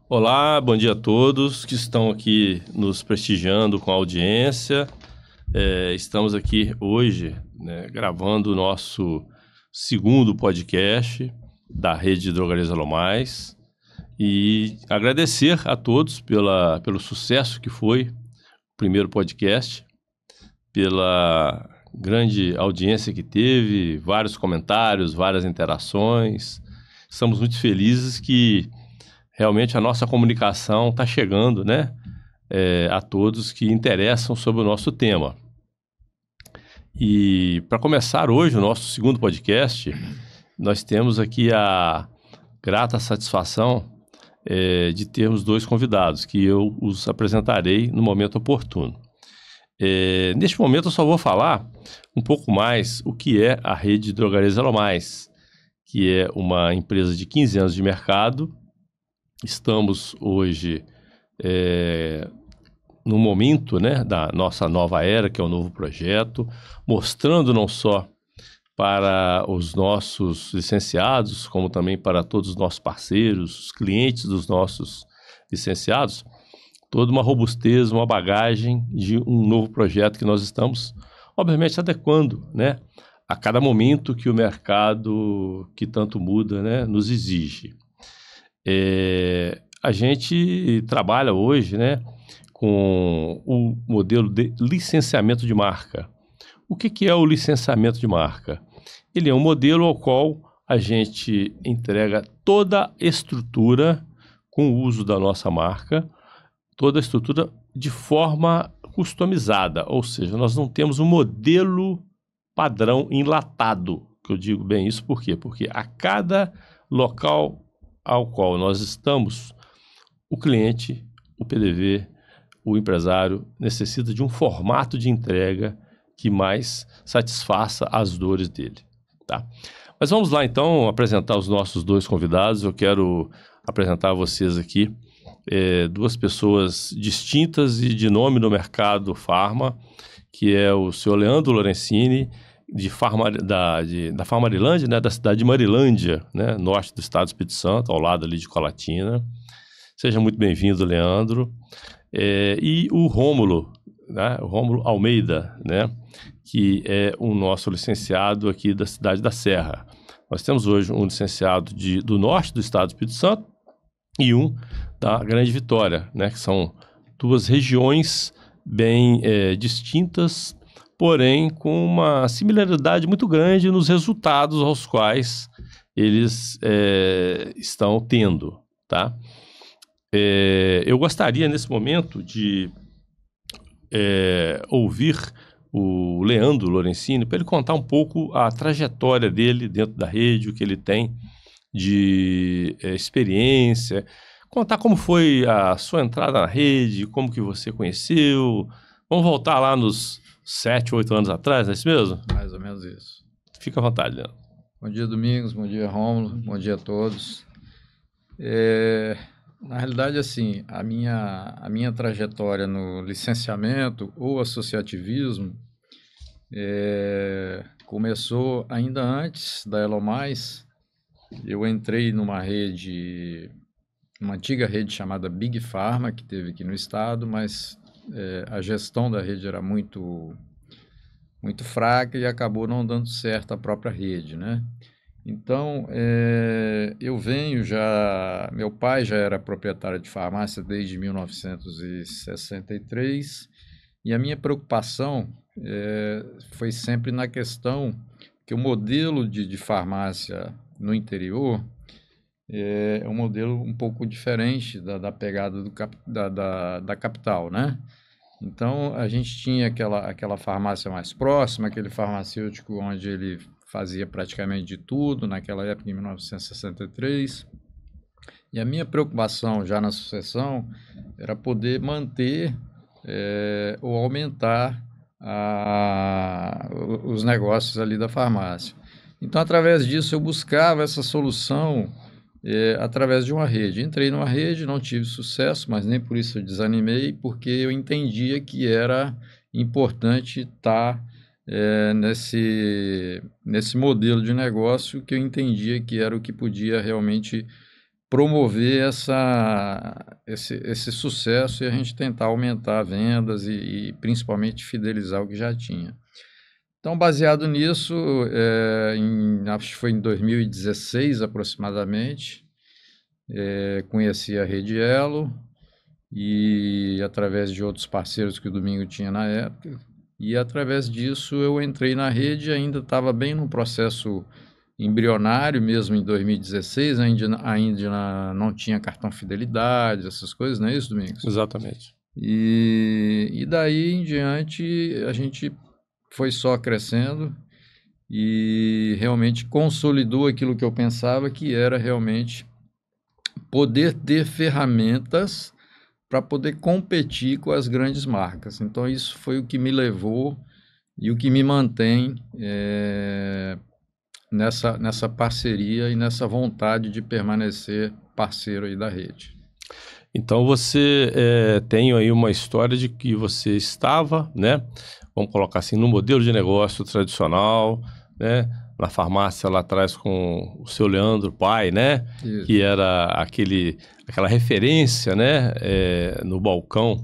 Olá, bom dia a todos que estão aqui nos prestigiando com a audiência. Estamos aqui hoje, né, gravando o nosso segundo podcast da Rede Drogarias Alomais e agradecer a todos pelo sucesso que foi o primeiro podcast, pela grande audiência que teve, vários comentários, várias interações. Estamos muito felizes que realmente a nossa comunicação está chegando, né, a todos que interessam sobre o nosso tema. E para começar hoje o nosso segundo podcast, nós temos aqui a grata satisfação de termos dois convidados, que eu os apresentarei no momento oportuno. Neste momento eu só vou falar um pouco mais o que é a Rede Drogarias Alomais, que é uma empresa de 15 anos de mercado. Estamos hoje no momento, né, da nossa nova era, que é o novo projeto, mostrando não só para os nossos licenciados, como também para todos os nossos parceiros, os clientes dos nossos licenciados, toda uma robustez, uma bagagem de um novo projeto que nós estamos, obviamente, adequando, né, a cada momento que o mercado, que tanto muda, né, nos exige. A gente trabalha hoje, né, com o modelo de licenciamento de marca. O que é o licenciamento de marca? Ele é um modelo ao qual a gente entrega toda a estrutura com o uso da nossa marca, toda a estrutura de forma customizada, ou seja, nós não temos um modelo padrão enlatado, que eu digo bem isso por quê? Porque a cada local ao qual nós estamos, o cliente, o PDV, o empresário necessita de um formato de entrega que mais satisfaça as dores dele, tá? Mas vamos lá então apresentar os nossos dois convidados. Eu quero apresentar a vocês aqui duas pessoas distintas e de nome no mercado farma, que é o senhor Leandro Lorenzini, da Farmarilândia, né, da cidade de Marilândia, né, norte do estado do Espírito Santo, ao lado ali de Colatina. Seja muito bem-vindo, Leandro. E o Rômulo, né, o Rômulo Almeida, né, que é o nosso licenciado aqui da cidade da Serra. Nós temos hoje um licenciado do norte do estado do Espírito Santo e um da Grande Vitória, né, que são duas regiões bem distintas, porém com uma similaridade muito grande nos resultados aos quais eles estão tendo, tá? Eu gostaria, nesse momento, de ouvir o Leandro Lorenzini para ele contar um pouco a trajetória dele dentro da rede, o que ele tem de experiência, contar como foi a sua entrada na rede, como que você conheceu. Vamos voltar lá nos 7, 8 anos atrás, não é isso mesmo? Mais ou menos isso. Fica à vontade, Leandro. Bom dia, Domingos. Bom dia, Rômulo. Bom dia a todos. Na realidade, assim, a minha trajetória no licenciamento ou associativismo começou ainda antes da Elomais. Eu entrei numa antiga rede chamada Big Pharma, que teve aqui no estado, mas a gestão da rede era muito fraca e acabou não dando certo a própria rede, né? Então, eu venho já... Meu pai já era proprietário de farmácia desde 1963 e a minha preocupação foi sempre na questão que o modelo de farmácia no interior é um modelo um pouco diferente da pegada da capital, né? Então, a gente tinha aquela farmácia mais próxima, aquele farmacêutico onde ele fazia praticamente de tudo, naquela época, em 1963. E a minha preocupação já na sucessão era poder manter ou aumentar os negócios ali da farmácia. Então, através disso, eu buscava essa solução através de uma rede. Entrei numa rede, não tive sucesso, mas nem por isso eu desanimei, porque eu entendia que era importante estar nesse modelo de negócio que eu entendia que era o que podia realmente promover esse sucesso e a gente tentar aumentar vendas e principalmente fidelizar o que já tinha. Então, baseado nisso, acho que foi em 2016 aproximadamente, conheci a Rede Elo e através de outros parceiros que o Domingo tinha na época, e através disso eu entrei na rede, ainda estava bem no processo embrionário mesmo em 2016, ainda não tinha cartão fidelidade, essas coisas, não é isso, Domingos? Exatamente. E daí em diante a gente foi só crescendo e realmente consolidou aquilo que eu pensava que era realmente poder ter ferramentas para poder competir com as grandes marcas. Então isso foi o que me levou e o que me mantém nessa parceria e nessa vontade de permanecer parceiro aí da rede. Então você tem aí uma história de que você estava, né? Vamos colocar assim, no modelo de negócio tradicional, né? Na farmácia lá atrás com o seu Leandro pai, né? Isso. Que era aquela referência, né? No balcão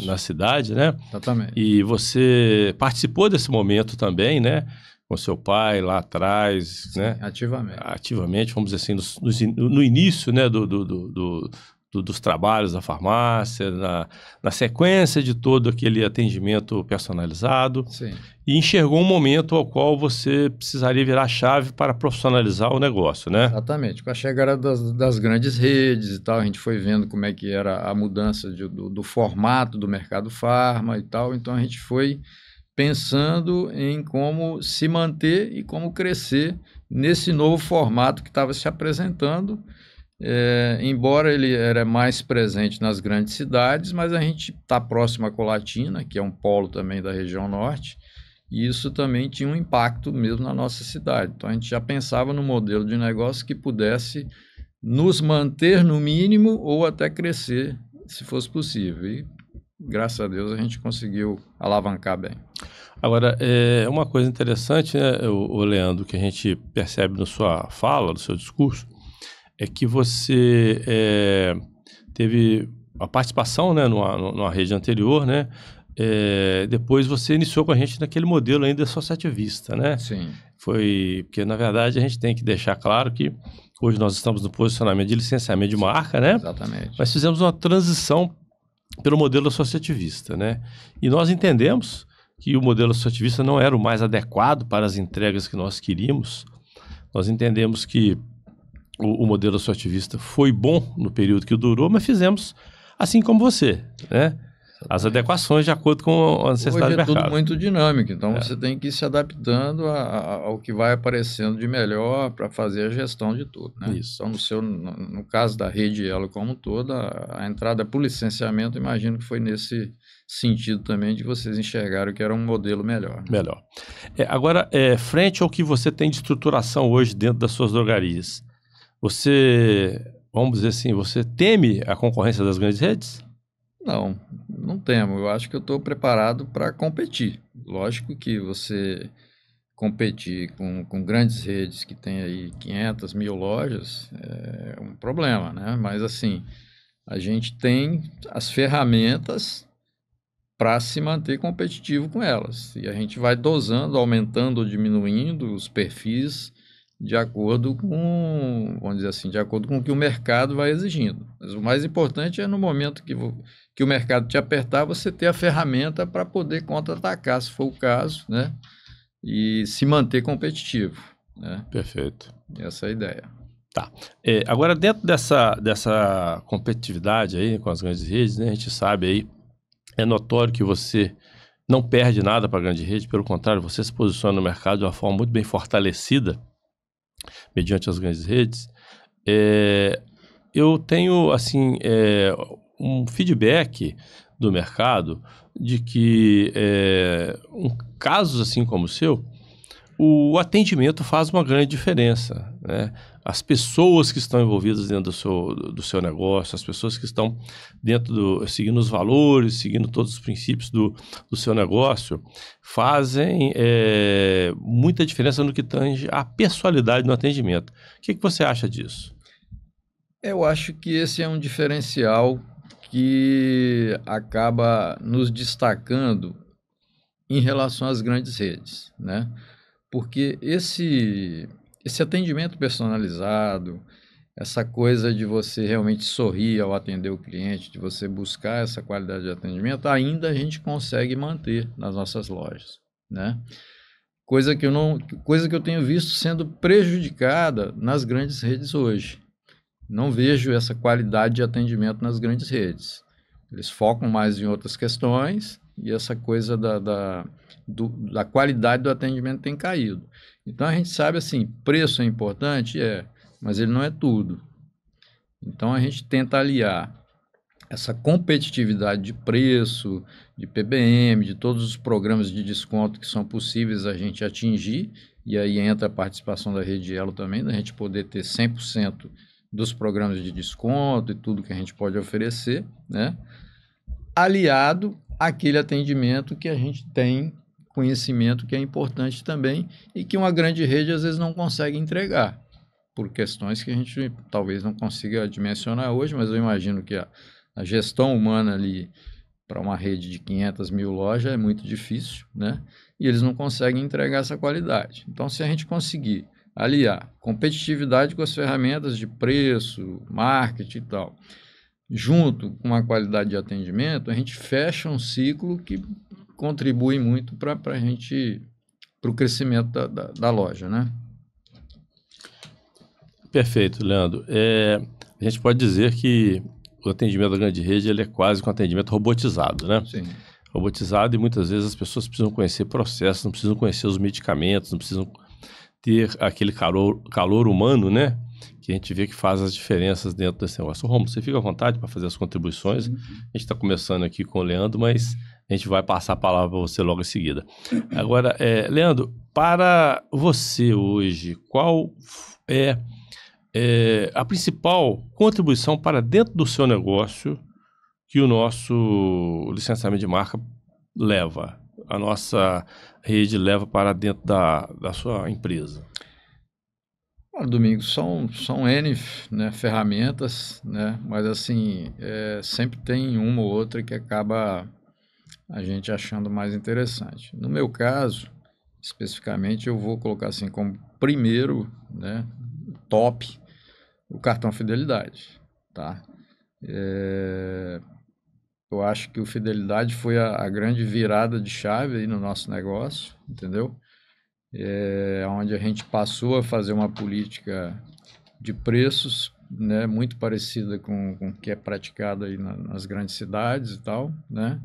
na cidade, né? Exatamente. E você participou desse momento também, né? Com seu pai lá atrás, sim, né? Ativamente, vamos dizer assim, no início, né? Dos trabalhos da farmácia, na sequência de todo aquele atendimento personalizado. Sim. E enxergou um momento ao qual você precisaria virar a chave para profissionalizar o negócio, né? Exatamente. Com a chegada das grandes redes e tal, a gente foi vendo como é que era a mudança do formato do mercado farma e tal, então a gente foi pensando em como se manter e como crescer nesse novo formato que estava se apresentando. Embora ele era mais presente nas grandes cidades, mas a gente está próximo a Colatina, que é um polo também da região norte, e isso também tinha um impacto mesmo na nossa cidade. Então a gente já pensava no modelo de negócio que pudesse nos manter no mínimo ou até crescer, se fosse possível. E graças a Deus a gente conseguiu alavancar bem. Agora, uma coisa interessante, né, o Leandro, que a gente percebe na sua fala, no seu discurso, é que você teve a participação, né, numa rede anterior, né? Depois você iniciou com a gente naquele modelo ainda associativista, né? Sim. Foi porque, na verdade, a gente tem que deixar claro que hoje nós estamos no posicionamento de licenciamento de marca, né? Exatamente. Mas fizemos uma transição pelo modelo associativista, né? E nós entendemos que o modelo associativista não era o mais adequado para as entregas que nós queríamos. Nós entendemos que o modelo associativista foi bom no período que durou, mas fizemos assim como você, né? As adequações de acordo com a necessidade do mercado. Hoje é tudo muito dinâmico, então você tem que ir se adaptando ao que vai aparecendo de melhor para fazer a gestão de tudo, né? Isso. Então, no caso da Rede Elo como toda, a entrada por licenciamento, imagino que foi nesse sentido também de vocês enxergaram que era um modelo melhor. Melhor. Agora, frente ao que você tem de estruturação hoje dentro das suas drogarias, você, vamos dizer assim, você teme a concorrência das grandes redes? Não temo. Eu acho que eu estou preparado para competir. Lógico que você competir com grandes redes que tem aí 500 mil lojas é um problema, né? Mas assim, a gente tem as ferramentas para se manter competitivo com elas. E a gente vai dosando, aumentando ou diminuindo os perfis de acordo com, vamos dizer assim, de acordo com o que o mercado vai exigindo. Mas o mais importante é no momento que o mercado te apertar, você ter a ferramenta para poder contra-atacar, se for o caso, né? E se manter competitivo, né? Perfeito. Essa é a ideia. Tá. Agora, dentro dessa competitividade aí com as grandes redes, né, a gente sabe aí, é notório que você não perde nada para a grande rede, pelo contrário, você se posiciona no mercado de uma forma muito bem fortalecida, mediante as grandes redes. Eu tenho, assim, um feedback do mercado de que, casos assim como o seu, o atendimento faz uma grande diferença, né? As pessoas que estão envolvidas dentro do seu negócio, as pessoas que estão seguindo os valores, seguindo todos os princípios do seu negócio, fazem muita diferença no que tange a pessoalidade no atendimento. O que você acha disso? Eu acho que esse é um diferencial que acaba nos destacando em relação às grandes redes, né? Porque esse atendimento personalizado, essa coisa de você realmente sorrir ao atender o cliente, de você buscar essa qualidade de atendimento, ainda a gente consegue manter nas nossas lojas, né? Coisa que eu tenho visto sendo prejudicada nas grandes redes hoje. Não vejo essa qualidade de atendimento nas grandes redes. Eles focam mais em outras questões e essa coisa da qualidade do atendimento tem caído. Então a gente sabe assim, preço é importante, mas ele não é tudo. Então a gente tenta aliar essa competitividade de preço, de PBM, de todos os programas de desconto que são possíveis a gente atingir, e aí entra a participação da Rede Elo também, da gente poder ter 100% dos programas de desconto e tudo que a gente pode oferecer, né? Aliado àquele atendimento que a gente tem conhecimento que é importante também e que uma grande rede às vezes não consegue entregar, por questões que a gente talvez não consiga dimensionar hoje, mas eu imagino que a gestão humana ali para uma rede de 500 mil lojas é muito difícil, né? E eles não conseguem entregar essa qualidade. Então, se a gente conseguir aliar competitividade com as ferramentas de preço, marketing e tal, junto com uma qualidade de atendimento, a gente fecha um ciclo que contribui muito para o crescimento da loja, né? Perfeito, Leandro. A gente pode dizer que o atendimento da grande rede ele é quase um atendimento robotizado, né? Sim. Robotizado e muitas vezes as pessoas precisam conhecer processos, não precisam conhecer os medicamentos, não precisam ter aquele calor humano, né? Que a gente vê que faz as diferenças dentro desse negócio. Romulo, você fica à vontade para fazer as contribuições. Sim. A gente está começando aqui com o Leandro, mas a gente vai passar a palavra para você logo em seguida. Agora, Leandro, para você hoje, qual é a principal contribuição para dentro do seu negócio que o nosso licenciamento de marca leva, a nossa rede leva para dentro da sua empresa? Olha, Domingos, são N, né, ferramentas, né, mas assim, sempre tem uma ou outra que acaba a gente achando mais interessante. No meu caso, especificamente, eu vou colocar assim como primeiro, né, top, o cartão Fidelidade, tá? Eu acho que o Fidelidade foi a grande virada de chave aí no nosso negócio, entendeu? Onde a gente passou a fazer uma política de preços, né, muito parecida com o que é praticado aí nas grandes cidades e tal, né?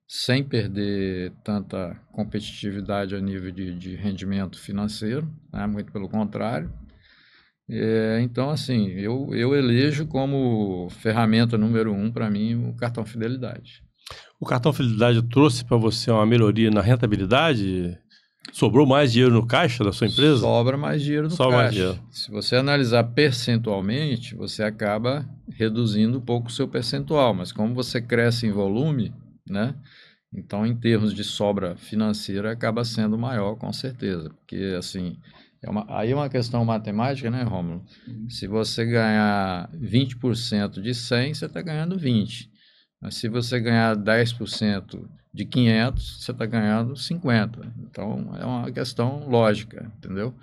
Sem perder tanta competitividade a nível de rendimento financeiro, né? Muito pelo contrário. Então, assim, eu elejo como ferramenta número 1 para mim o cartão Fidelidade. O cartão Fidelidade trouxe para você uma melhoria na rentabilidade? Sobrou mais dinheiro no caixa da sua empresa? Sobra mais dinheiro no Sobra caixa. Mais dinheiro. Se você analisar percentualmente, você acaba reduzindo um pouco o seu percentual, mas como você cresce em volume, né? Então, em termos de sobra financeira, acaba sendo maior, com certeza. Porque, assim, aí é uma questão matemática, né, Rômulo? Se você ganhar 20% de 100, você está ganhando 20. Mas se você ganhar 10% de 500, você está ganhando 50. Então, é uma questão lógica, entendeu?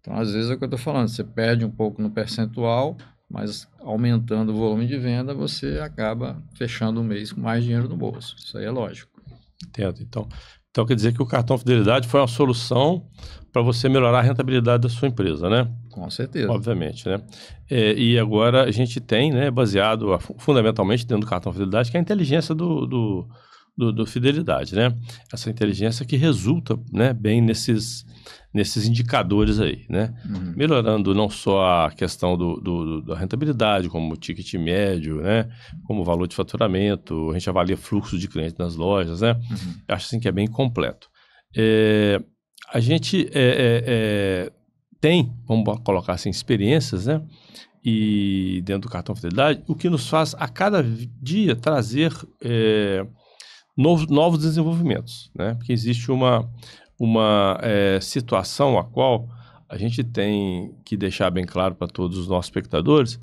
Então, às vezes é o que eu estou falando, você perde um pouco no percentual, mas aumentando o volume de venda, você acaba fechando o mês com mais dinheiro no bolso. Isso aí é lógico. Entendo. Então quer dizer que o cartão Fidelidade foi uma solução para você melhorar a rentabilidade da sua empresa, né? Com certeza. Obviamente, né? E agora a gente tem, né, baseado fundamentalmente dentro do cartão Fidelidade, que é a inteligência do Fidelidade, né? Essa inteligência que resulta, né, bem nesses indicadores aí, né? Uhum. Melhorando não só a questão da rentabilidade, como o ticket médio, né? Como o valor de faturamento, a gente avalia fluxo de clientes nas lojas, né? Uhum. Acho assim que é bem completo. A gente tem, vamos colocar assim, experiências, né? E dentro do cartão Fidelidade, o que nos faz a cada dia trazer novos desenvolvimentos, né? Porque existe uma situação a qual a gente tem que deixar bem claro para todos os nossos espectadores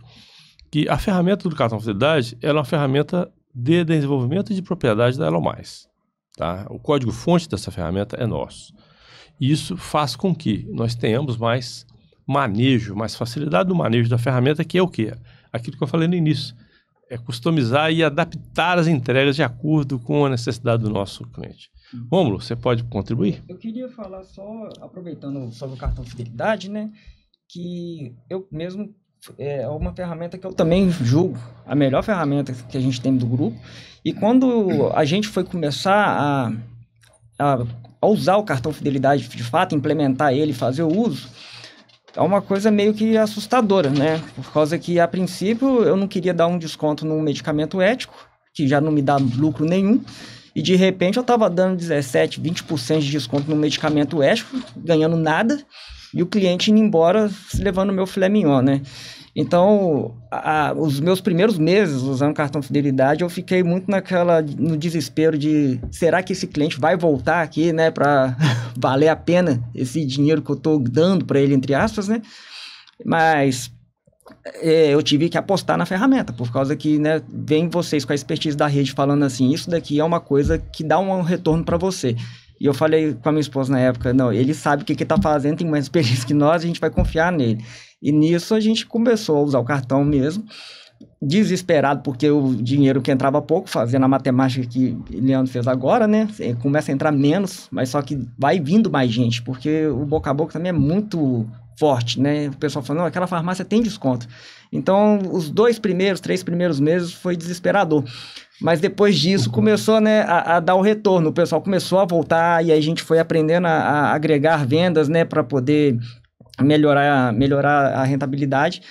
que a ferramenta do cartão Fidelidade ela é uma ferramenta de desenvolvimento e de propriedade da Elon Musk, tá? O código-fonte dessa ferramenta é nosso. E isso faz com que nós tenhamos mais manejo, mais facilidade no manejo da ferramenta, que é o quê? Aquilo que eu falei no início, é customizar e adaptar as entregas de acordo com a necessidade do nosso cliente. Rômulo, você pode contribuir? Eu queria falar só, aproveitando sobre o cartão Fidelidade, né, que eu mesmo, é uma ferramenta que eu também julgo a melhor ferramenta que a gente tem do grupo, e quando a gente foi começar a usar o cartão Fidelidade de fato, implementar ele, fazer o uso, é uma coisa meio que assustadora, né? Por causa que, a princípio, eu não queria dar um desconto num medicamento ético, que já não me dá lucro nenhum, e de repente eu estava dando 17%, 20% de desconto num medicamento ético, ganhando nada, e o cliente indo embora levando o meu filé mignon, né? Então, os meus primeiros meses usando cartão Fidelidade, eu fiquei muito no desespero de, será que esse cliente vai voltar aqui, né, para valer a pena esse dinheiro que eu estou dando para ele, entre aspas, né? Mas eu tive que apostar na ferramenta, por causa que, né, vem vocês com a expertise da rede falando assim, isso daqui é uma coisa que dá um retorno para você. E eu falei com a minha esposa na época, não, ele sabe o que está fazendo, tem mais experiência que nós, a gente vai confiar nele. E nisso a gente começou a usar o cartão mesmo, desesperado, porque o dinheiro que entrava pouco, fazendo a matemática que o Leandro fez agora, né? Começa a entrar menos, mas só que vai vindo mais gente, porque o boca a boca também é muito forte, né? O pessoal falando, não, aquela farmácia tem desconto. Então, os 3 primeiros meses foi desesperador. Mas depois disso começou, né, a dar o retorno, o pessoal começou a voltar e aí a gente foi aprendendo a agregar vendas, né, para poder melhorar a rentabilidade.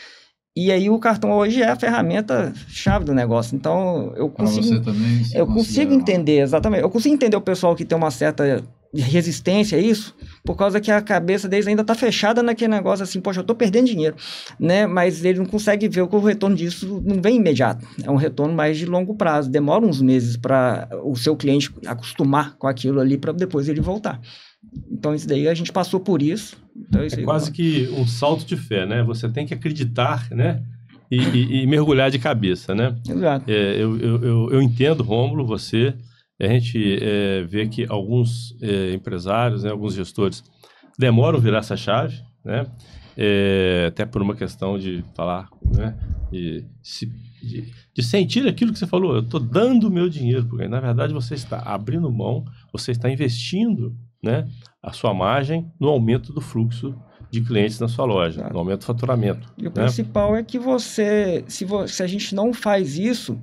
E aí o cartão hoje é a ferramenta chave do negócio. Então eu consigo entender, exatamente. Eu consigo entender o pessoal que tem uma certa resistência a isso, por causa que a cabeça deles ainda está fechada naquele negócio assim, poxa, eu estou perdendo dinheiro, né? Mas ele não consegue ver que o retorno disso não vem imediato. É um retorno mais de longo prazo. Demora uns meses para o seu cliente acostumar com aquilo ali para depois ele voltar. Então, isso daí a gente passou por isso. Então, isso é quase que um salto de fé, né? Você tem que acreditar, né? E mergulhar de cabeça, né? Exato. Eu entendo, Rômulo, você. A gente vê que alguns empresários, né, alguns gestores demoram a virar essa chave, né? Até por uma questão de falar, né? De sentir aquilo que você falou. Eu estou dando o meu dinheiro, porque na verdade você está abrindo mão, você está investindo, né, a sua margem no aumento do fluxo de clientes na sua loja, no aumento do faturamento. E o principal é que se a gente não faz isso,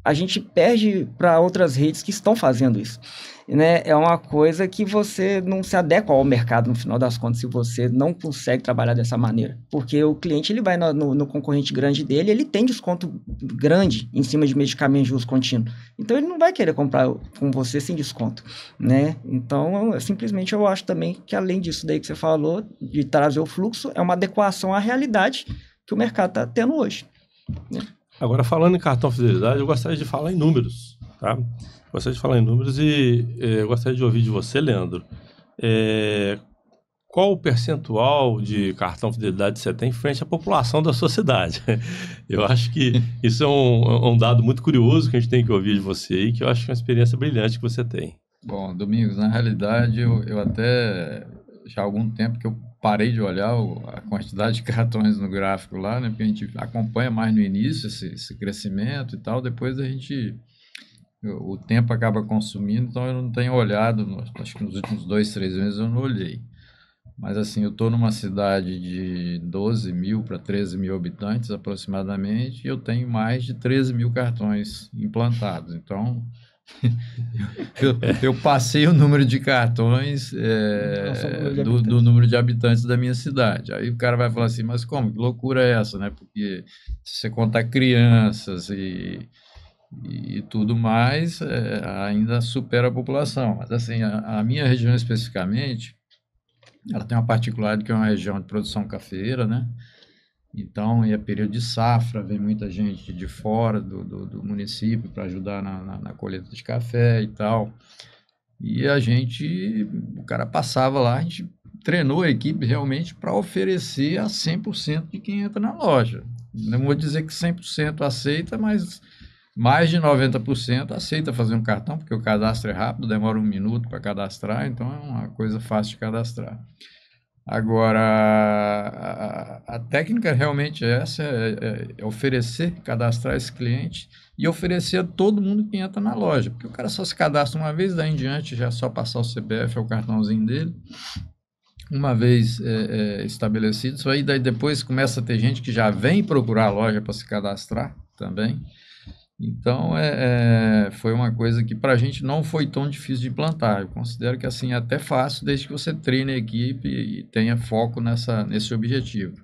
a gente perde para outras redes que estão fazendo isso, né? É uma coisa que você não se adequa ao mercado no final das contas, se você não consegue trabalhar dessa maneira. Porque o cliente ele vai no concorrente grande dele, ele tem desconto grande em cima de medicamentos de uso contínuo. Então ele não vai querer comprar com você sem desconto, né? Então, simplesmente eu acho também que além disso daí que você falou, de trazer o fluxo, é uma adequação à realidade que o mercado está tendo hoje, né? Agora, falando em cartão Fidelidade, eu gostaria de falar em números, tá? Gostaria de falar em números e eu gostaria de ouvir de você, Leandro. Qual o percentual de cartão Fidelidade você tem frente à população da sua cidade? Eu acho que isso é um dado muito curioso que a gente tem que ouvir de você e que eu acho que é uma experiência brilhante que você tem. Bom, Domingos, na realidade, eu até já há algum tempo que eu parei de olhar a quantidade de cartões no gráfico lá, né? Porque a gente acompanha mais no início esse crescimento e tal, depois o tempo acaba consumindo, então eu não tenho olhado, acho que nos últimos 2, 3 meses eu não olhei. Mas assim, eu estou numa cidade de 12 mil para 13 mil habitantes aproximadamente, e eu tenho mais de 13 mil cartões implantados, então... eu passei o número de cartões do número de habitantes da minha cidade. Aí o cara vai falar assim, mas como? Que loucura é essa, né? Porque se você contar crianças e tudo mais, ainda supera a população. Mas assim, a minha região especificamente, ela tem uma particularidade que é uma região de produção cafeeira, né? Então, é período de safra, vem muita gente de fora do município para ajudar na colheita de café e tal. E o cara passava lá, a gente treinou a equipe realmente para oferecer a 100% de quem entra na loja. Não vou dizer que 100% aceita, mas mais de 90% aceita fazer um cartão, porque o cadastro é rápido, demora 1 minuto para cadastrar, então é uma coisa fácil de cadastrar. Agora, a técnica realmente é essa, é oferecer, cadastrar esse cliente e oferecer a todo mundo que entra na loja, porque o cara só se cadastra uma vez, daí em diante já é só passar o CPF, é o cartãozinho dele. Uma vez estabelecido isso aí, daí depois começa a ter gente que já vem procurar a loja para se cadastrar também. Então, foi uma coisa que para a gente não foi tão difícil de implantar. Eu considero que assim é até fácil, desde que você treine a equipe e tenha foco nesse objetivo.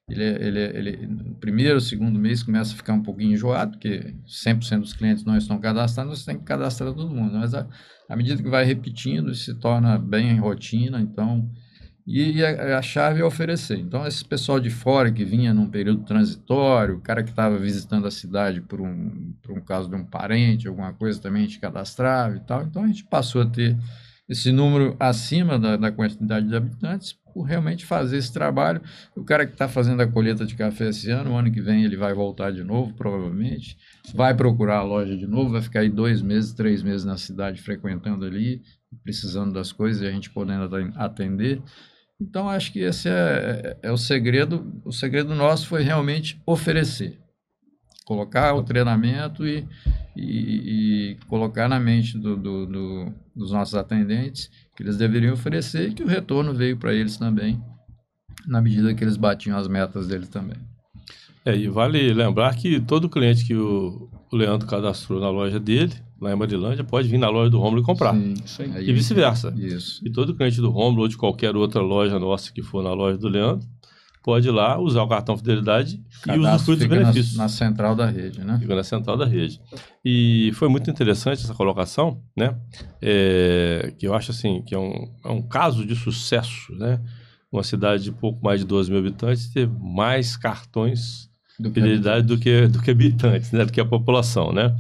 Ele no primeiro, segundo mês começa a ficar um pouquinho enjoado, porque 100% dos clientes não estão cadastrados, você tem que cadastrar todo mundo. Mas à medida que vai repetindo, isso se torna bem em rotina, então... E a chave é oferecer. Então, esse pessoal de fora que vinha num período transitório, o cara que estava visitando a cidade por um caso de um parente, alguma coisa também a gente cadastrava e tal. Então, a gente passou a ter esse número acima da quantidade de habitantes por realmente fazer esse trabalho. O cara que está fazendo a colheita de café esse ano, o ano que vem ele vai voltar de novo, provavelmente. Vai procurar a loja de novo, vai ficar aí 2 meses, 3 meses na cidade frequentando ali, precisando das coisas e a gente podendo atender. Então, acho que esse é o segredo. O segredo nosso foi realmente oferecer. Colocar o treinamento e colocar na mente dos nossos atendentes que eles deveriam oferecer e que o retorno veio para eles também, na medida que eles batiam as metas deles também. E vale lembrar que todo cliente que o Leandro cadastrou na loja dele, lá em Marilândia, pode vir na loja do Rômulo e comprar. Sim, e vice-versa. Isso. E todo cliente do Rômulo ou de qualquer outra loja nossa que for na loja do Leandro, pode ir lá, usar o cartão Fidelidade e usufruir dos benefícios. Na central da rede, né? Fica na central da rede. E foi muito interessante essa colocação, né? Que eu acho assim, que é um caso de sucesso, né? Uma cidade de pouco mais de 12 mil habitantes ter mais cartões de fidelidade do que habitantes, né? Do que a população, né?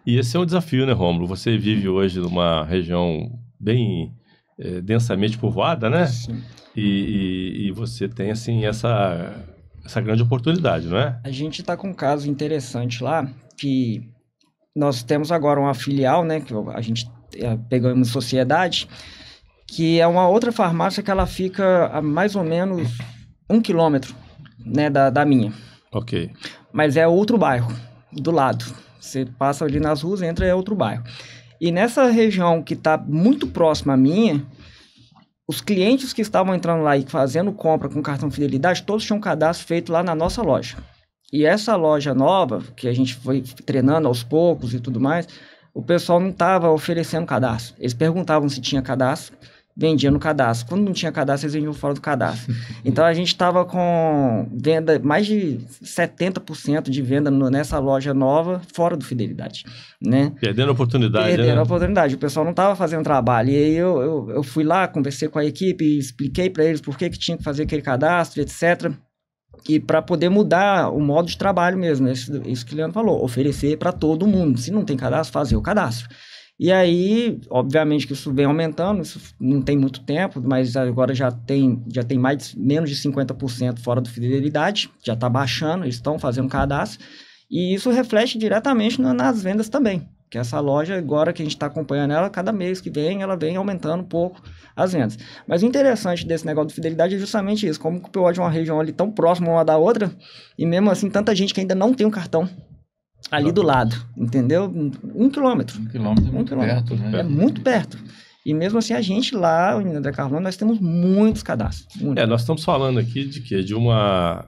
E esse é um desafio, né, Rômulo? Você vive hoje numa região bem densamente povoada, né? Sim. E você tem, assim, essa grande oportunidade, não é? A gente está com um caso interessante lá, que nós temos agora uma filial, né? Que a gente pegamos sociedade, que é uma outra farmácia que ela fica a mais ou menos 1 quilômetro, né, da minha. Ok. Mas é outro bairro, do lado. Você passa ali nas ruas, entra e é outro bairro. E nessa região que está muito próxima à minha, os clientes que estavam entrando lá e fazendo compra com cartão Fidelidade, todos tinham cadastro feito lá na nossa loja. E essa loja nova, que a gente foi treinando aos poucos e tudo mais, o pessoal não estava oferecendo cadastro. Eles perguntavam se tinha cadastro, vendia no cadastro. Quando não tinha cadastro, eles vendiam fora do cadastro. Então, a gente estava com venda, mais de 70% de venda nessa loja nova, fora do Fidelidade, né? Perdendo a oportunidade, Perdendo a oportunidade. O pessoal não estava fazendo trabalho. E aí, eu fui lá, conversei com a equipe, expliquei para eles por que tinha que fazer aquele cadastro, etc. E para poder mudar o modo de trabalho mesmo. Isso que o Leandro falou, oferecer para todo mundo. Se não tem cadastro, fazer o cadastro. E aí, obviamente que isso vem aumentando, isso não tem muito tempo, mas agora já tem menos de 50% fora do Fidelidade, já está baixando, eles estão fazendo cadastro, e isso reflete diretamente nas vendas também, que essa loja agora que a gente está acompanhando ela, cada mês que vem, ela vem aumentando um pouco as vendas. Mas o interessante desse negócio de Fidelidade é justamente isso, como que pode uma região ali tão próxima uma da outra, e mesmo assim tanta gente que ainda não tem um cartão ali do lado, entendeu? 1 quilômetro. 1 quilômetro é muito perto, né? É muito perto. E mesmo assim, a gente lá, em André Carlão, nós temos muitos cadastros. Nós estamos falando aqui de quê? De uma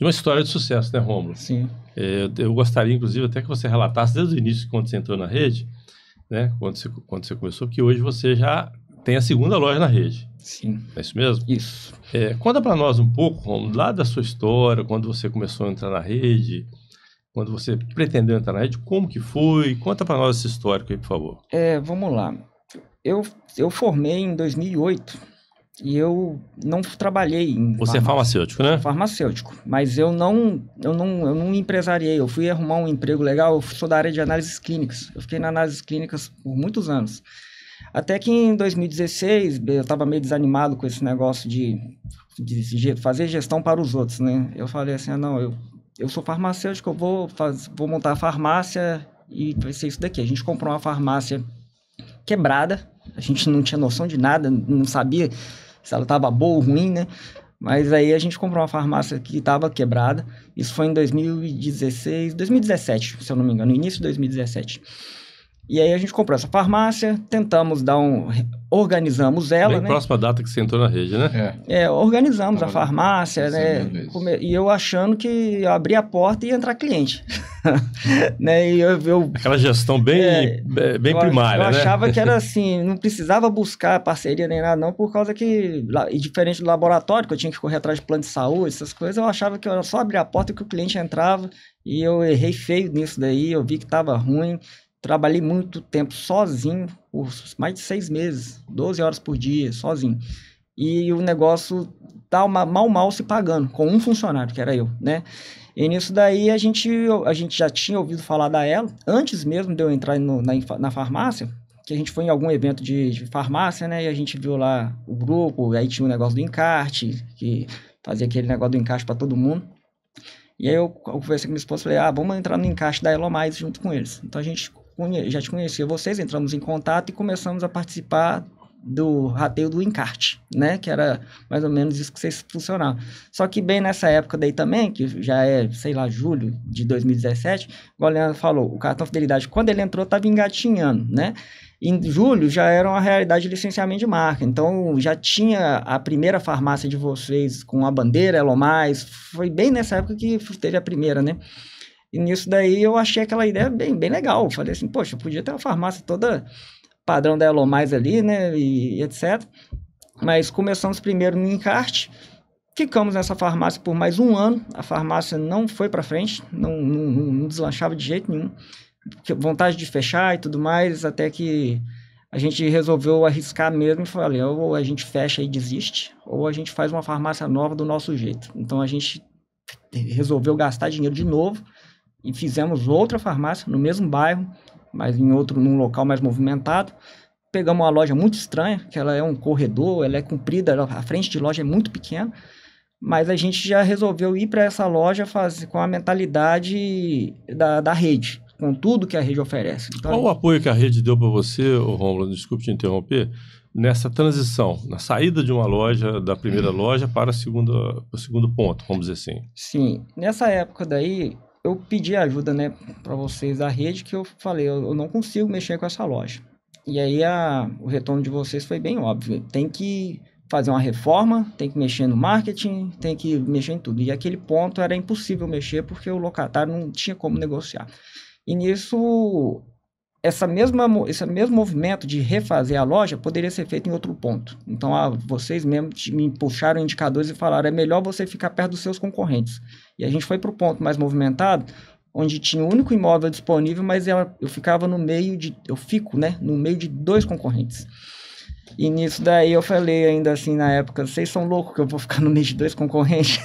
história de sucesso, né, Rômulo? Sim. Eu gostaria, inclusive, até que você relatasse desde o início, quando você entrou na rede, né? Quando você começou, que hoje você já tem a segunda loja na rede. Sim. É isso mesmo? Isso. Conta para nós um pouco, Rômulo, lá da sua história, quando você começou a entrar na rede, quando você pretendeu entrar na rede, como que foi? Conta para nós esse histórico aí, por favor. Vamos lá. Eu formei em 2008 e eu não trabalhei em Você é farmacêutico, né? Farmacêutico, mas eu não empresariei. Eu fui arrumar um emprego legal, eu sou da área de análises clínicas. Eu fiquei na análises clínicas por muitos anos. Até que em 2016, eu estava meio desanimado com esse negócio de fazer gestão para os outros, né? Eu falei assim, não, eu sou farmacêutico, eu vou montar a farmácia e vai ser isso daqui. A gente comprou uma farmácia quebrada, a gente não tinha noção de nada, não sabia se ela estava boa ou ruim, né? Mas aí a gente comprou uma farmácia que estava quebrada. Isso foi em 2017, se eu não me engano, no início de 2017. E aí a gente comprou essa farmácia, tentamos organizamos ela, Bem né? próxima data que você entrou na rede, né? Organizamos a farmácia, né? E eu achando que eu abria a porta e ia entrar cliente. Né? E aquela gestão bem primária, eu né? achava que era assim, não precisava buscar parceria nem nada não, por causa que, e diferente do laboratório, que eu tinha que correr atrás de plano de saúde, essas coisas, eu achava que era só abrir a porta que o cliente entrava, e eu errei feio nisso daí, eu vi que estava ruim. Trabalhei muito tempo sozinho, por mais de 6 meses, 12 horas por dia, sozinho. E o negócio tá mal se pagando, com um funcionário, que era eu, né? E nisso daí a gente já tinha ouvido falar da Elo, antes mesmo de eu entrar na farmácia, que a gente foi em algum evento de farmácia, né? E a gente viu lá o grupo, aí tinha o negócio do encarte, que fazia aquele negócio do encarte para todo mundo. E aí eu conversei com minha esposa e falei, vamos entrar no encarte da Elo Mais junto com eles. Então a gente já te conhecia vocês, entramos em contato e começamos a participar do rateio do encarte, né? Que era mais ou menos isso que vocês funcionavam. Só que bem nessa época daí também, que já é, sei lá, julho de 2017, igual o Leandro falou, o cartão Fidelidade, quando ele entrou, estava engatinhando, né? Em julho já era uma realidade de licenciamento de marca, então já tinha a primeira farmácia de vocês com a bandeira Elo Mais, foi bem nessa época que teve a primeira, né? E nisso daí eu achei aquela ideia bem legal. Eu falei assim, poxa, eu podia ter uma farmácia toda padrão da Elo Mais ali, né, e etc. Mas começamos primeiro no encarte, ficamos nessa farmácia por mais um ano, a farmácia não foi para frente, não deslanchava de jeito nenhum, vontade de fechar e tudo mais, até que a gente resolveu arriscar mesmo e falei, ou a gente fecha e desiste, ou a gente faz uma farmácia nova do nosso jeito. Então a gente resolveu gastar dinheiro de novo, e fizemos outra farmácia no mesmo bairro, mas num local mais movimentado. Pegamos uma loja muito estranha, que ela é um corredor, ela é comprida, a frente de loja é muito pequena, mas a gente já resolveu ir para essa loja com a mentalidade da rede, com tudo que a rede oferece. Então, qual o apoio que a rede deu para você, Rômulo, desculpe te interromper, nessa transição, na saída de uma loja, da primeira loja para o segundo ponto, vamos dizer assim? Sim, nessa época daí, eu pedi ajuda, né, para vocês da rede, que eu falei, eu não consigo mexer com essa loja. E aí o retorno de vocês foi bem óbvio. Tem que fazer uma reforma, tem que mexer no marketing, tem que mexer em tudo. E aquele ponto era impossível mexer, porque o locatário não tinha como negociar. E nisso, esse mesmo movimento de refazer a loja poderia ser feito em outro ponto. Então, vocês mesmo me puxaram indicadores e falaram, é melhor você ficar perto dos seus concorrentes. E a gente foi para o ponto mais movimentado, onde tinha o único imóvel disponível, mas eu ficava no meio de 2 concorrentes. E nisso daí eu falei ainda assim na época, vocês são loucos que eu vou ficar no meio de 2 concorrentes?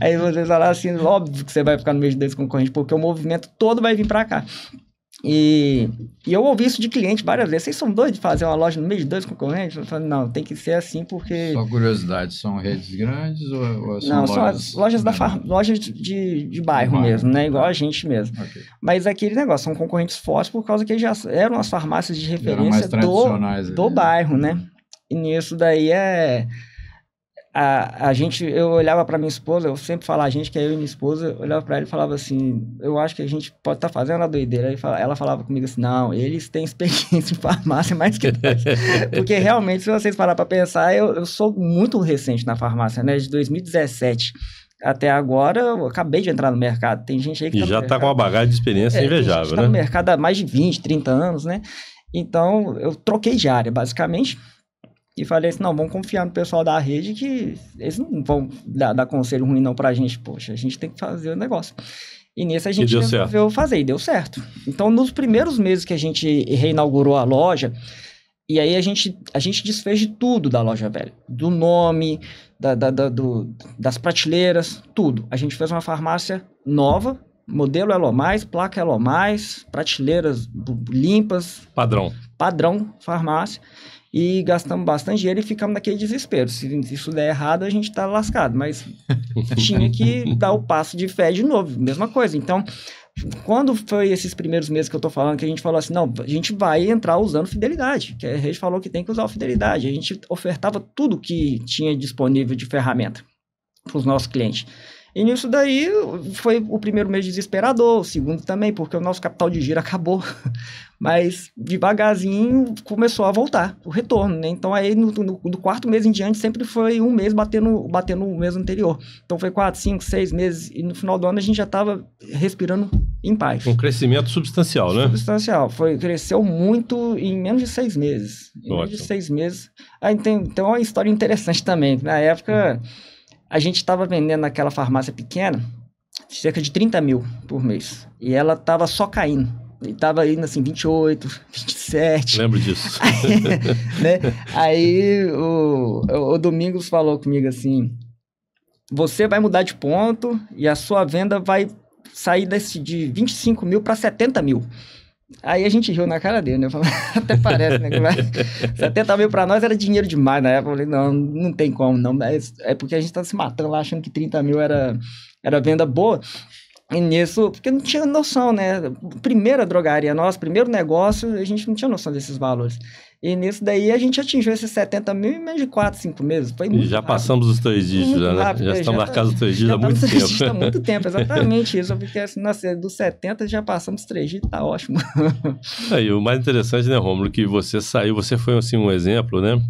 Aí vocês falaram assim, óbvio que você vai ficar no meio de 2 concorrentes, porque o movimento todo vai vir para cá. E eu ouvi isso de cliente várias vezes. Vocês são doidos de fazer uma loja no meio de 2 concorrentes? Eu falei, não, tem que ser assim porque... Só curiosidade, são redes grandes ou são não, são as lojas lojas de bairro mesmo, né? Igual a gente mesmo. Okay. Mas aquele negócio, são concorrentes fortes por causa que já eram as farmácias de referência do bairro, né? E nisso daí eu olhava para minha esposa, eu sempre falo a gente, que é eu e minha esposa, eu olhava para ela e falava assim, eu acho que a gente pode estar fazendo a doideira. Aí ela falava comigo assim, não, eles têm experiência em farmácia mais que nós. Porque realmente, se vocês pararem para pensar, eu sou muito recente na farmácia, né? De 2017 até agora, eu acabei de entrar no mercado. Tem gente aí que já está com uma bagagem de experiência invejável, né? Está no mercado há mais de 20, 30 anos, né? Então, eu troquei de área, basicamente. E falei assim, não, vamos confiar no pessoal da rede que eles não vão dar conselho ruim não pra gente. Poxa, a gente tem que fazer o negócio. E nisso a gente resolveu fazer, e deu certo. Então, nos primeiros meses que a gente reinaugurou a loja, e aí a gente desfez de tudo da loja velha. Do nome, das prateleiras, tudo. A gente fez uma farmácia nova, modelo Elo Mais, placa Elo Mais, prateleiras limpas. Padrão farmácia. e gastamos bastante dinheiro e ficamos naquele desespero. Se isso der errado, a gente tá lascado, mas tinha que dar o passo de fé de novo, mesma coisa. Então, quando foi esses primeiros meses que eu tô falando, que a gente falou assim, não, a gente vai entrar usando fidelidade, que a rede falou que tem que usar a fidelidade. A gente ofertava tudo que tinha disponível de ferramenta para os nossos clientes. E nisso daí foi o primeiro mês desesperador, o segundo também, porque o nosso capital de giro acabou. Mas devagarzinho começou a voltar, o retorno, né? Então aí do quarto mês em diante sempre foi um mês batendo o mês anterior. Então foi 4, 5, 6 meses e no final do ano a gente já estava respirando em paz. Um crescimento substancial, né? Substancial. Cresceu muito em menos de 6 meses. Em menos de 6 meses. Aí tem uma história interessante também. Na época, a gente estava vendendo naquela farmácia pequena cerca de 30 mil por mês. E ela estava só caindo. E estava indo assim, 28, 27. Lembro disso. Né? Aí o Domingos falou comigo assim, você vai mudar de ponto e a sua venda vai sair de 25 mil para 70 mil. Aí a gente riu na cara dele, né? Eu falei, até parece, né? 70 mil para nós era dinheiro demais na época. Eu falei, não tem como, não. É porque a gente tá se matando lá, achando que 30 mil era venda boa. E nisso, porque não tinha noção, né? Primeira drogaria nossa, primeiro negócio, a gente não tinha noção desses valores. E nisso daí a gente atingiu esses 70 mil em menos de 4, 5 meses. Foi muito já rápido. Passamos os 3 dígitos, né? Rápido, Já estamos marcados os 3 dígitos há muito tempo. Há muito tempo, exatamente isso. Porque assim, nossa, dos 70 já passamos 3 dígitos, tá ótimo. Aí, o mais interessante, né, Rômulo, que você saiu, você foi assim um exemplo, né?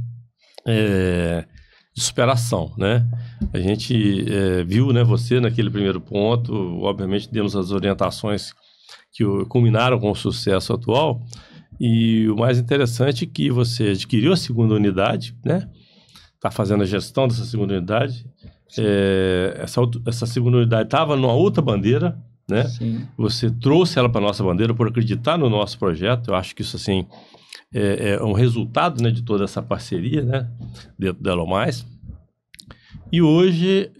De superação, né? A gente viu, né, você naquele primeiro ponto, obviamente demos as orientações que culminaram com o sucesso atual, e o mais interessante é que você adquiriu a segunda unidade, né? Está fazendo a gestão dessa segunda unidade. Essa segunda unidade estava numa outra bandeira, né? Sim. Você trouxe ela para a nossa bandeira por acreditar no nosso projeto. Eu acho que isso, assim, é um resultado, né, de toda essa parceria, né, dentro da Elomais. E hoje,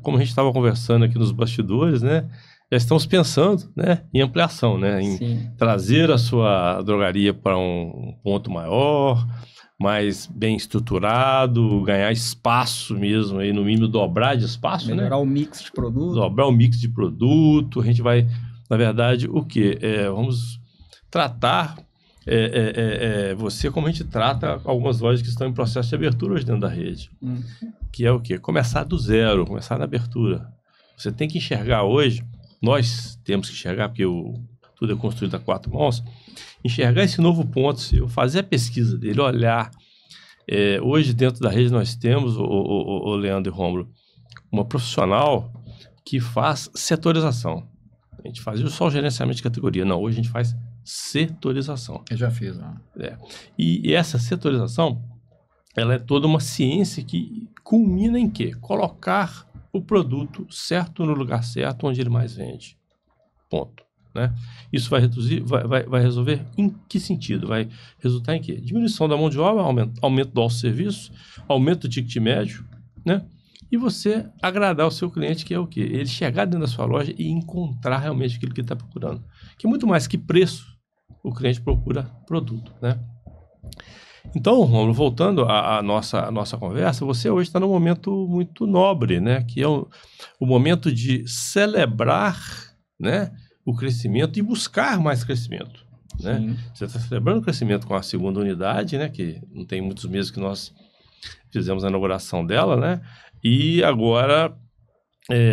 como a gente estava conversando aqui nos bastidores, né, já estamos pensando, né, em ampliação, né, em trazer a sua drogaria para um ponto maior, mais bem estruturado, ganhar espaço mesmo, aí no mínimo dobrar de espaço, melhorar, né? o mix de produto. Dobrar o mix de produto. A gente vai, na verdade, o quê? Vamos tratar você como a gente trata algumas lojas que estão em processo de abertura hoje dentro da rede. Que é o quê? Começar do zero, começar na abertura. Você tem que enxergar hoje, nós temos que enxergar, porque tudo é construído a 4 mãos, enxergar esse novo ponto seu, fazer a pesquisa dele, olhar. Hoje dentro da rede nós temos, o Leandro e Rômulo, uma profissional que faz setorização. A gente fazia só o gerenciamento de categoria. Não, hoje a gente faz setorização. Eu já fiz, né? E essa setorização, ela é toda uma ciência que culmina em quê? Colocar o produto certo no lugar certo, onde ele mais vende. Ponto. Né? Isso vai reduzir, vai resolver em que sentido? Vai resultar em quê? Diminuição da mão de obra, aumento do auto-serviço, aumento do ticket médio, né? E você agradar o seu cliente, que é o quê? Ele chegar dentro da sua loja e encontrar realmente aquilo que ele está procurando. Que muito mais que preço, o cliente procura produto, né? Então, Rômulo, voltando à nossa conversa, você hoje está num momento muito nobre, né? Que é o momento de celebrar, né, o crescimento e buscar mais crescimento, né? Você está celebrando o crescimento com a segunda unidade, né? Que não tem muitos meses que nós fizemos a inauguração dela, né? E agora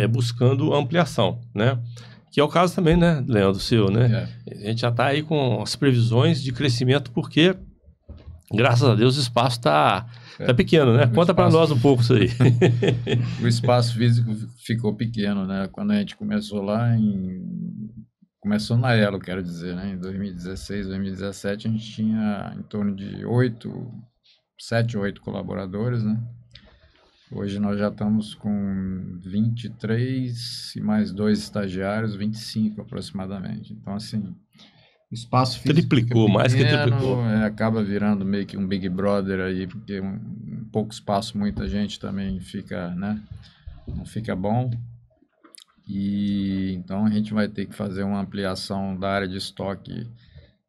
buscando ampliação, né? Que é o caso também, né, Leandro, seu, né? A gente já está aí com as previsões de crescimento, porque, graças a Deus, o espaço está pequeno, né? Conta para nós um pouco isso aí. O espaço físico ficou pequeno, né? Quando a gente começou lá Começou na Elo, quero dizer, né? Em 2016, 2017, a gente tinha em torno de 7, 8 colaboradores, né? Hoje nós já estamos com 23 e mais 2 estagiários, 25 aproximadamente. Então, assim, o espaço físico triplicou, mais que triplicou. Acaba virando meio que um Big Brother aí, porque um pouco espaço, muita gente também fica, né? Não fica bom. E então a gente vai ter que fazer uma ampliação da área de estoque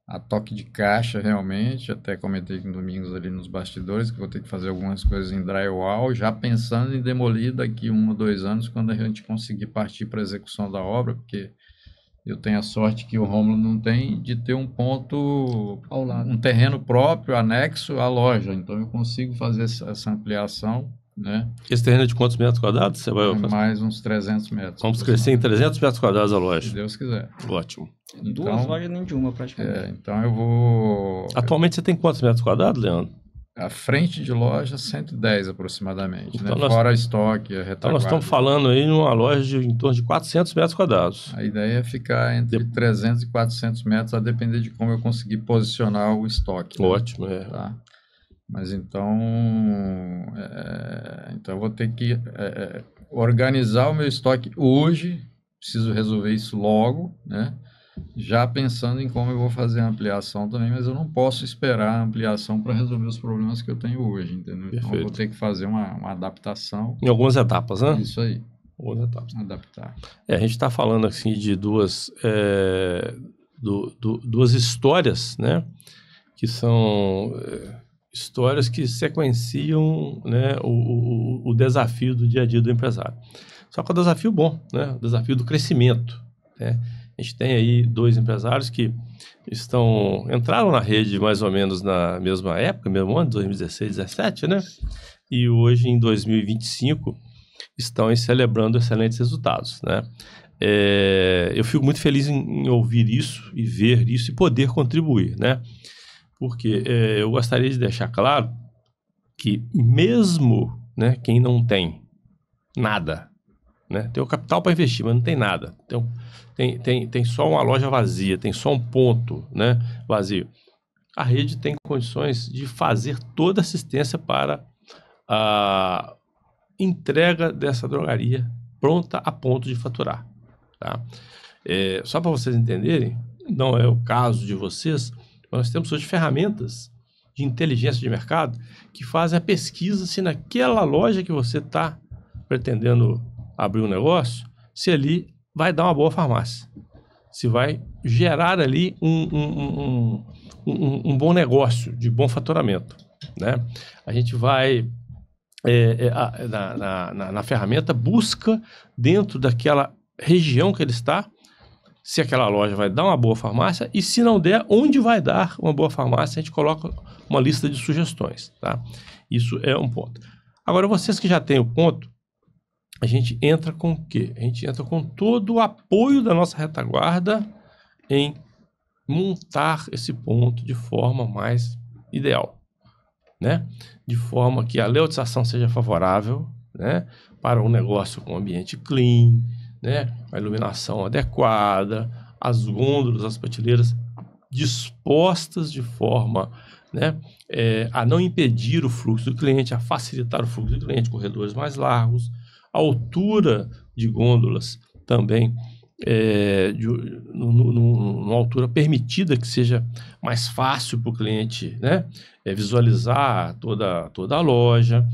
a toque de caixa realmente, até comentei com Domingos ali nos bastidores, que vou ter que fazer algumas coisas em drywall, já pensando em demolir daqui 1 ou 2 anos, quando a gente conseguir partir para a execução da obra, porque eu tenho a sorte que o Rômulo não tem, de ter um ponto, Ao lado. um terreno próprio, anexo à loja, então eu consigo fazer essa ampliação, né? Esse terreno é de quantos metros quadrados você vai fazer? Mais uns 300 metros. Vamos crescer em 300 metros quadrados a Se loja. Deus quiser. Ótimo. Duas lojas nem de uma, praticamente. Então eu vou... Atualmente você tem quantos metros quadrados, Leandro? A frente de loja, 110 aproximadamente, Então né? Fora estoque, a Então retaguarda. nós estamos falando aí numa loja de em torno de 400 metros quadrados. A ideia é ficar entre 300 e 400 metros, a depender de como eu conseguir posicionar o estoque. Né? Ótimo, Tá? Mas então eu vou ter que organizar o meu estoque hoje, preciso resolver isso logo, né? Já pensando em como eu vou fazer a ampliação também, mas eu não posso esperar a ampliação para resolver os problemas que eu tenho hoje, entendeu? Então eu vou ter que fazer uma adaptação. Em algumas etapas, né? Isso aí. Algumas etapas. Adaptar. A gente está falando assim de duas histórias, né? Que são histórias que sequenciam, né, o desafio do dia a dia do empresário. Só que é um desafio bom, né? O desafio do crescimento, né? A gente tem aí 2 empresários que entraram na rede mais ou menos na mesma época, mesmo ano, 2016, 2017, né? E hoje, em 2025, estão aí celebrando excelentes resultados, né? Eu fico muito feliz em ouvir isso e ver isso e poder contribuir, né? Porque eu gostaria de deixar claro que mesmo, né, quem não tem nada, né, tem o capital para investir, mas não tem nada, tem só uma loja vazia, tem só um ponto, né, vazio, a rede tem condições de fazer toda a assistência para a entrega dessa drogaria pronta a ponto de faturar, tá? Só para vocês entenderem, não é o caso de vocês, nós temos hoje ferramentas de inteligência de mercado que fazem a pesquisa se naquela loja que você está pretendendo abrir um negócio, se ali vai dar uma boa farmácia, se vai gerar ali um bom negócio, de bom faturamento, né? A gente vai, na ferramenta, busca dentro daquela região que ele está, se aquela loja vai dar uma boa farmácia e se não der, onde vai dar uma boa farmácia, a gente coloca uma lista de sugestões, tá? Isso é um ponto. Agora, vocês que já têm o ponto, a gente entra com o quê? A gente entra com todo o apoio da nossa retaguarda em montar esse ponto de forma mais ideal, né? De forma que a leotização seja favorável, né? Para um negócio com ambiente clean, né? A iluminação adequada, as gôndolas, as prateleiras dispostas de forma, né, a não impedir o fluxo do cliente, a facilitar o fluxo do cliente, corredores mais largos, a altura de gôndolas também numa altura permitida, que seja mais fácil para o cliente, né, visualizar toda a loja,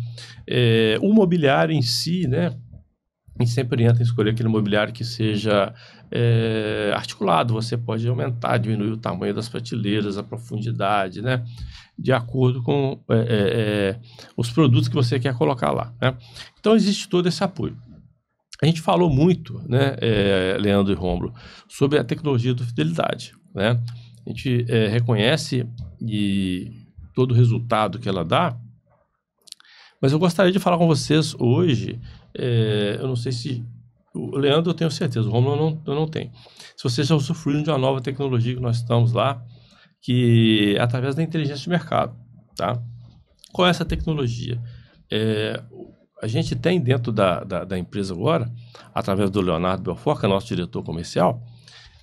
o mobiliário em si, né? A gente sempre orienta em escolher aquele mobiliário que seja articulado. Você pode aumentar, diminuir o tamanho das prateleiras, a profundidade, né? De acordo com os produtos que você quer colocar lá, né? Então, existe todo esse apoio. A gente falou muito, né, Leandro e Rômulo, sobre a tecnologia do Fidelidade, né? A gente reconhece todo o resultado que ela dá, mas eu gostaria de falar com vocês hoje. Eu não sei se... O Leandro eu tenho certeza, o Rômulo eu não tenho. Se vocês já usufruíram de uma nova tecnologia que nós estamos lá, que é através da inteligência de mercado, tá? Qual é essa tecnologia? A gente tem dentro da empresa agora, através do Leonardo Belfort, que é nosso diretor comercial,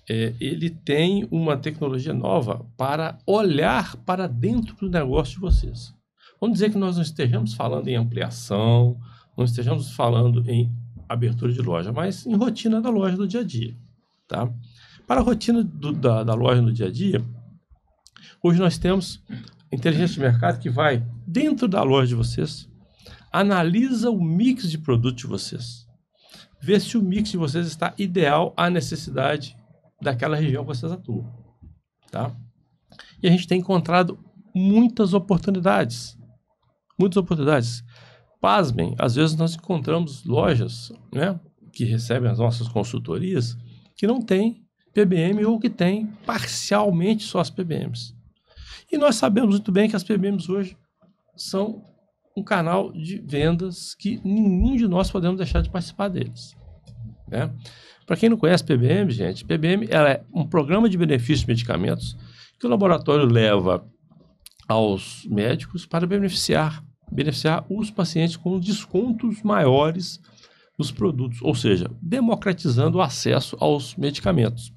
ele tem uma tecnologia nova para olhar para dentro do negócio de vocês. Vamos dizer que nós não estejamos falando em ampliação, não estejamos falando em abertura de loja, mas em rotina da loja do dia a dia, tá? Para a rotina da loja no dia a dia, hoje nós temos inteligência de mercado que vai dentro da loja de vocês, analisa o mix de produtos de vocês, vê se o mix de vocês está ideal à necessidade daquela região que vocês atuam, tá? E a gente tem encontrado muitas oportunidades. Muitas oportunidades. Pasmem, às vezes nós encontramos lojas, né, que recebem as nossas consultorias que não tem PBM ou que tem parcialmente só as PBMs. E nós sabemos muito bem que as PBMs hoje são um canal de vendas que nenhum de nós podemos deixar de participar deles, né? Para quem não conhece PBM, gente, PBM ela é um programa de benefícios de medicamentos que o laboratório leva aos médicos para beneficiar os pacientes com descontos maiores nos produtos, ou seja, democratizando o acesso aos medicamentos.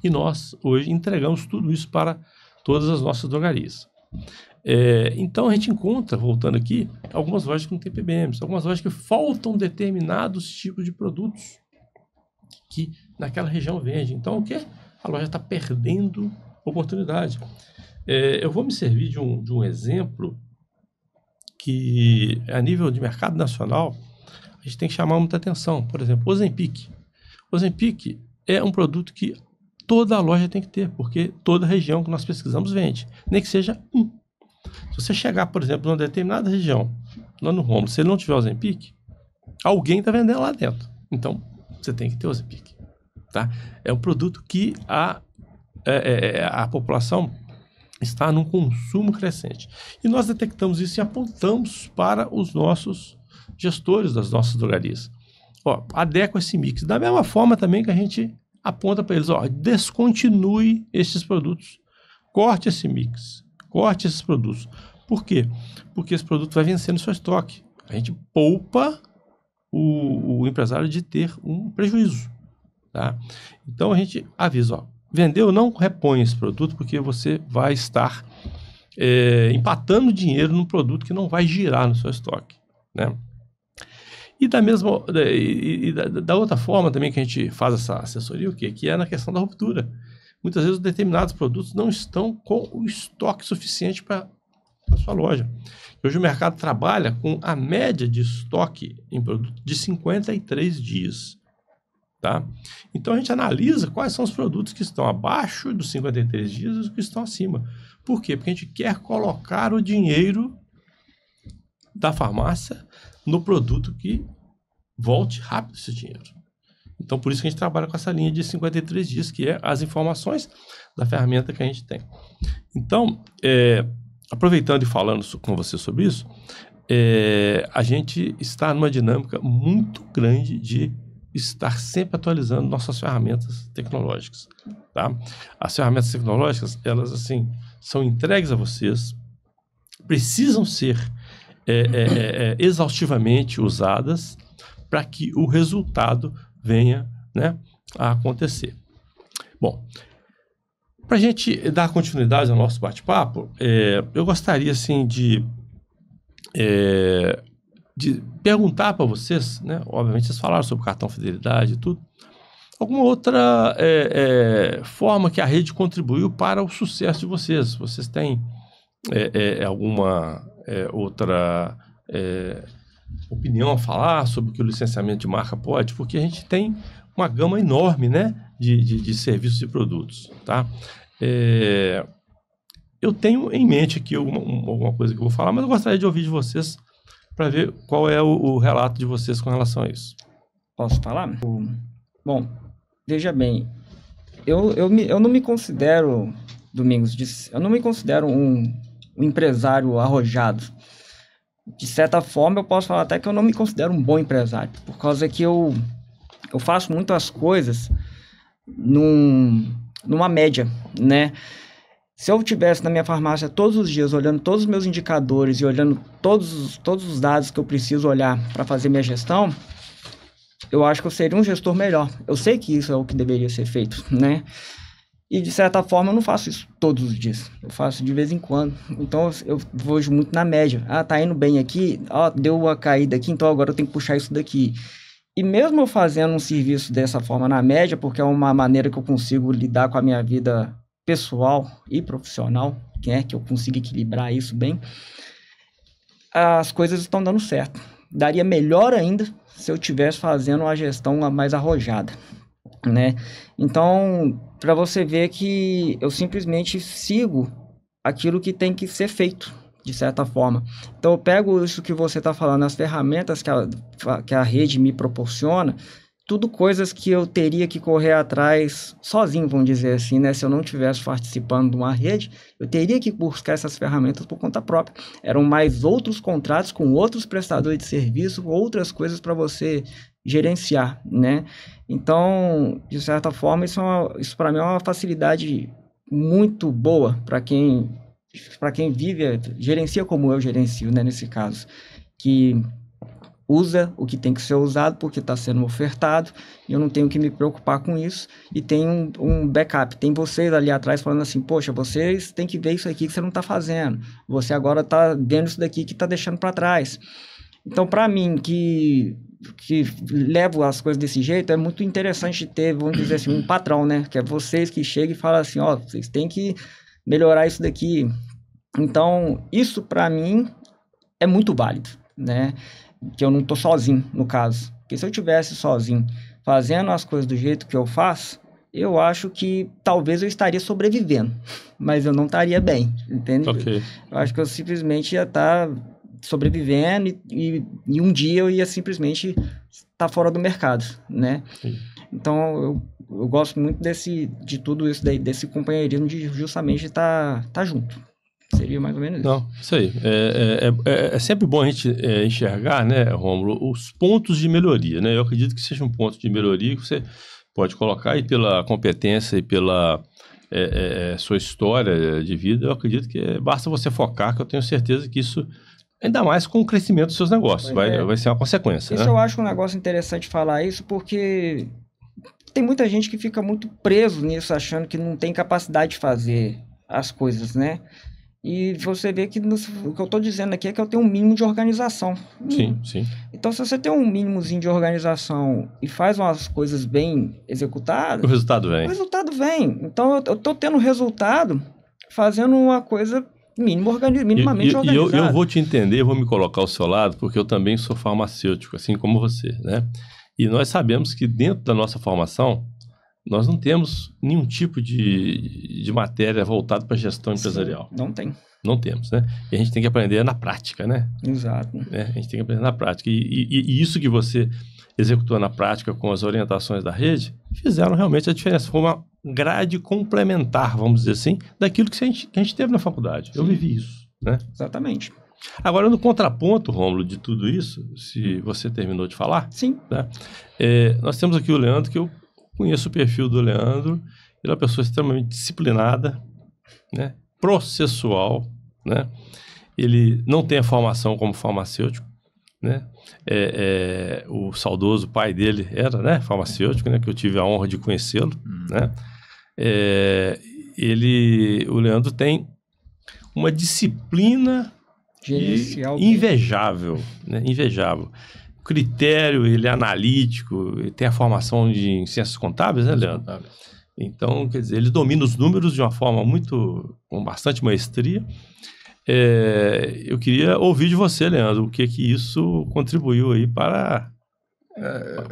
E nós, hoje, entregamos tudo isso para todas as nossas drogarias. Então, a gente encontra, voltando aqui, algumas lojas que não têm PBMs, algumas lojas que faltam determinados tipos de produtos que naquela região vende. Então, o que? A loja está perdendo oportunidade. Eu vou me servir de um exemplo que, a nível de mercado nacional, a gente tem que chamar muita atenção. Por exemplo, o Ozempic. O Ozempic é um produto que toda loja tem que ter, porque toda região que nós pesquisamos vende, nem que seja um. Se você chegar, por exemplo, numa determinada região, lá no Rômulo, se ele não tiver o Ozempic, alguém está vendendo lá dentro. Então, você tem que ter o Ozempic. Tá? É um produto que a população está num consumo crescente. E nós detectamos isso e apontamos para os nossos gestores das nossas drogarias. Adequa esse mix. Da mesma forma também que a gente aponta para eles, descontinue esses produtos, corte esse mix, corte esses produtos. Por quê? Porque esse produto vai vencer no seu estoque. A gente poupa o empresário de ter um prejuízo. Tá? Então a gente avisa, vendeu, não reponha esse produto, porque você vai estar empatando dinheiro num produto que não vai girar no seu estoque, né? E da outra forma também que a gente faz essa assessoria, o quê? Que é na questão da ruptura. Muitas vezes determinados produtos não estão com o estoque suficiente para a sua loja. Hoje o mercado trabalha com a média de estoque em produto de 53 dias. Tá? Então a gente analisa quais são os produtos que estão abaixo dos 53 dias e os que estão acima. Por quê? Porque a gente quer colocar o dinheiro da farmácia no produto que volte rápido esse dinheiro. Então por isso que a gente trabalha com essa linha de 53 dias, que é as informações da ferramenta que a gente tem. Então, aproveitando e falando com você sobre isso, a gente está numa dinâmica muito grande de estar sempre atualizando nossas ferramentas tecnológicas, tá? As ferramentas tecnológicas, elas assim, são entregues a vocês, precisam ser exaustivamente usadas para que o resultado venha, né, a acontecer. Bom, para a gente dar continuidade ao nosso bate-papo, eu gostaria assim de perguntar para vocês, né? Obviamente vocês falaram sobre cartão fidelidade e tudo, alguma outra forma que a rede contribuiu para o sucesso de vocês. Vocês têm alguma outra opinião a falar sobre o que o licenciamento de marca pode? Porque a gente tem uma gama enorme, né, de serviços e produtos, tá? Eu tenho em mente aqui alguma coisa que eu vou falar, mas eu gostaria de ouvir de vocês para ver qual é o relato de vocês com relação a isso. Posso falar? Bom, veja bem, eu não me considero, Domingos, eu não me considero um empresário arrojado. De certa forma, eu posso falar até que eu não me considero um bom empresário, por causa que eu faço muitas coisas numa média, né? Se eu tivesse na minha farmácia todos os dias, olhando todos os meus indicadores e olhando todos os dados que eu preciso olhar para fazer minha gestão, eu acho que eu seria um gestor melhor. Eu sei que isso é o que deveria ser feito, né? E, de certa forma, eu não faço isso todos os dias. Eu faço de vez em quando. Então, eu vejo muito na média. Tá indo bem aqui. Deu uma caída aqui, então agora eu tenho que puxar isso daqui. E mesmo eu fazendo um serviço dessa forma na média, porque é uma maneira que eu consigo lidar com a minha vida pessoal e profissional, que eu consigo equilibrar isso bem, as coisas estão dando certo. Daria melhor ainda se eu estivesse fazendo uma gestão mais arrojada, né? Então, para você ver que eu simplesmente sigo aquilo que tem que ser feito, de certa forma. Então, eu pego isso que você está falando, as ferramentas que a rede me proporciona, tudo coisas que eu teria que correr atrás sozinho, vamos dizer assim, né? Se eu não estivesse participando de uma rede, eu teria que buscar essas ferramentas por conta própria. Eram mais outros contratos com outros prestadores de serviço, outras coisas para você gerenciar, né? Então, de certa forma, isso para mim é uma facilidade muito boa para quem vive, gerencia como eu gerencio, né? Nesse caso, que usa o que tem que ser usado porque está sendo ofertado, e eu não tenho que me preocupar com isso, e tem um backup, tem vocês ali atrás falando assim, poxa, vocês têm que ver isso aqui que você não está fazendo, você agora está vendo isso daqui que está deixando para trás. Então, para mim, que levo as coisas desse jeito, é muito interessante ter, vamos dizer assim, um patrão, né, que é vocês que chegam e falam assim, ó, vocês têm que melhorar isso daqui. Então, isso para mim é muito válido, né, que eu não tô sozinho, no caso. Porque se eu tivesse sozinho, fazendo as coisas do jeito que eu faço, eu acho que talvez eu estaria sobrevivendo, mas eu não estaria bem, entende? Ok. Eu acho que eu simplesmente ia estar sobrevivendo e um dia eu ia simplesmente estar fora do mercado, né? Sim. Então, eu gosto muito de tudo isso daí, desse companheirismo de justamente estar junto. Seria mais ou menos isso. Não, isso aí. É sempre bom a gente enxergar, né, Rômulo, os pontos de melhoria, né? Eu acredito que seja um ponto de melhoria que você pode colocar aí pela competência e pela sua história de vida. Eu acredito que basta você focar, que eu tenho certeza que isso, ainda mais com o crescimento dos seus negócios, vai ser uma consequência, isso, né? Eu acho um negócio interessante falar isso, porque tem muita gente que fica muito preso nisso, achando que não tem capacidade de fazer as coisas, né? E você vê que o que eu estou dizendo aqui é que eu tenho um mínimo de organização. Sim, sim. Então, se você tem um mínimozinho de organização e faz umas coisas bem executadas... O resultado vem. O resultado vem. Então, eu estou tendo resultado fazendo uma coisa minimamente organizada. Eu vou te entender, eu vou me colocar ao seu lado, porque eu também sou farmacêutico, assim como você, né? E nós sabemos que dentro da nossa formação, nós não temos nenhum tipo de matéria voltada para gestão empresarial. Não tem. Não temos, né? E a gente tem que aprender na prática, né? Exato. A gente tem que aprender na prática. E isso que você executou na prática com as orientações da rede, fizeram realmente a diferença. Foi uma grade complementar, vamos dizer assim, daquilo que a gente teve na faculdade. Eu vivi isso, né? Exatamente. Agora, no contraponto, Rômulo, de tudo isso, se você terminou de falar... Sim. Né? Nós temos aqui o Leandro, que eu conheço o perfil do Leandro, ele é uma pessoa extremamente disciplinada, né? Processual, né? Ele não tem a formação como farmacêutico, né? O saudoso pai dele era, né, farmacêutico, né? Que eu tive a honra de conhecê-lo, né? O Leandro tem uma disciplina invejável, né? Invejável. Critério, ele é analítico, ele tem a formação em ciências contábeis, né, Leandro? Então, quer dizer, ele domina os números de uma forma com bastante maestria. Eu queria ouvir de você, Leandro, o que isso contribuiu aí para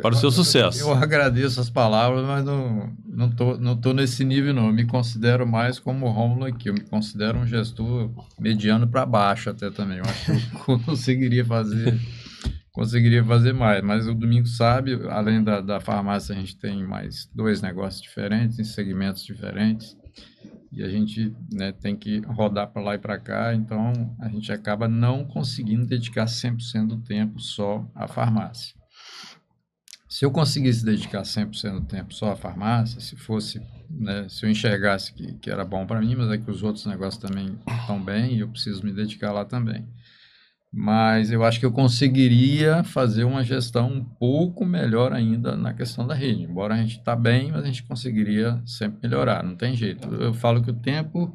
o seu sucesso. Eu agradeço as palavras, mas não tô nesse nível, não. Eu me considero mais como o Rômulo aqui. Eu me considero um gestor mediano para baixo até também. Eu acho que eu conseguiria fazer mais, mas o Domingos sabe, além da farmácia, a gente tem mais 2 negócios diferentes, em segmentos diferentes, e a gente, né, tem que rodar para lá e para cá, então a gente acaba não conseguindo dedicar 100% do tempo só à farmácia. Se eu conseguisse dedicar 100% do tempo só à farmácia, se fosse, né, se eu enxergasse que era bom para mim, mas é que os outros negócios também estão bem e eu preciso me dedicar lá também. Mas eu acho que eu conseguiria fazer uma gestão um pouco melhor ainda na questão da rede. Embora a gente está bem, mas a gente conseguiria sempre melhorar, não tem jeito. Eu falo que o tempo,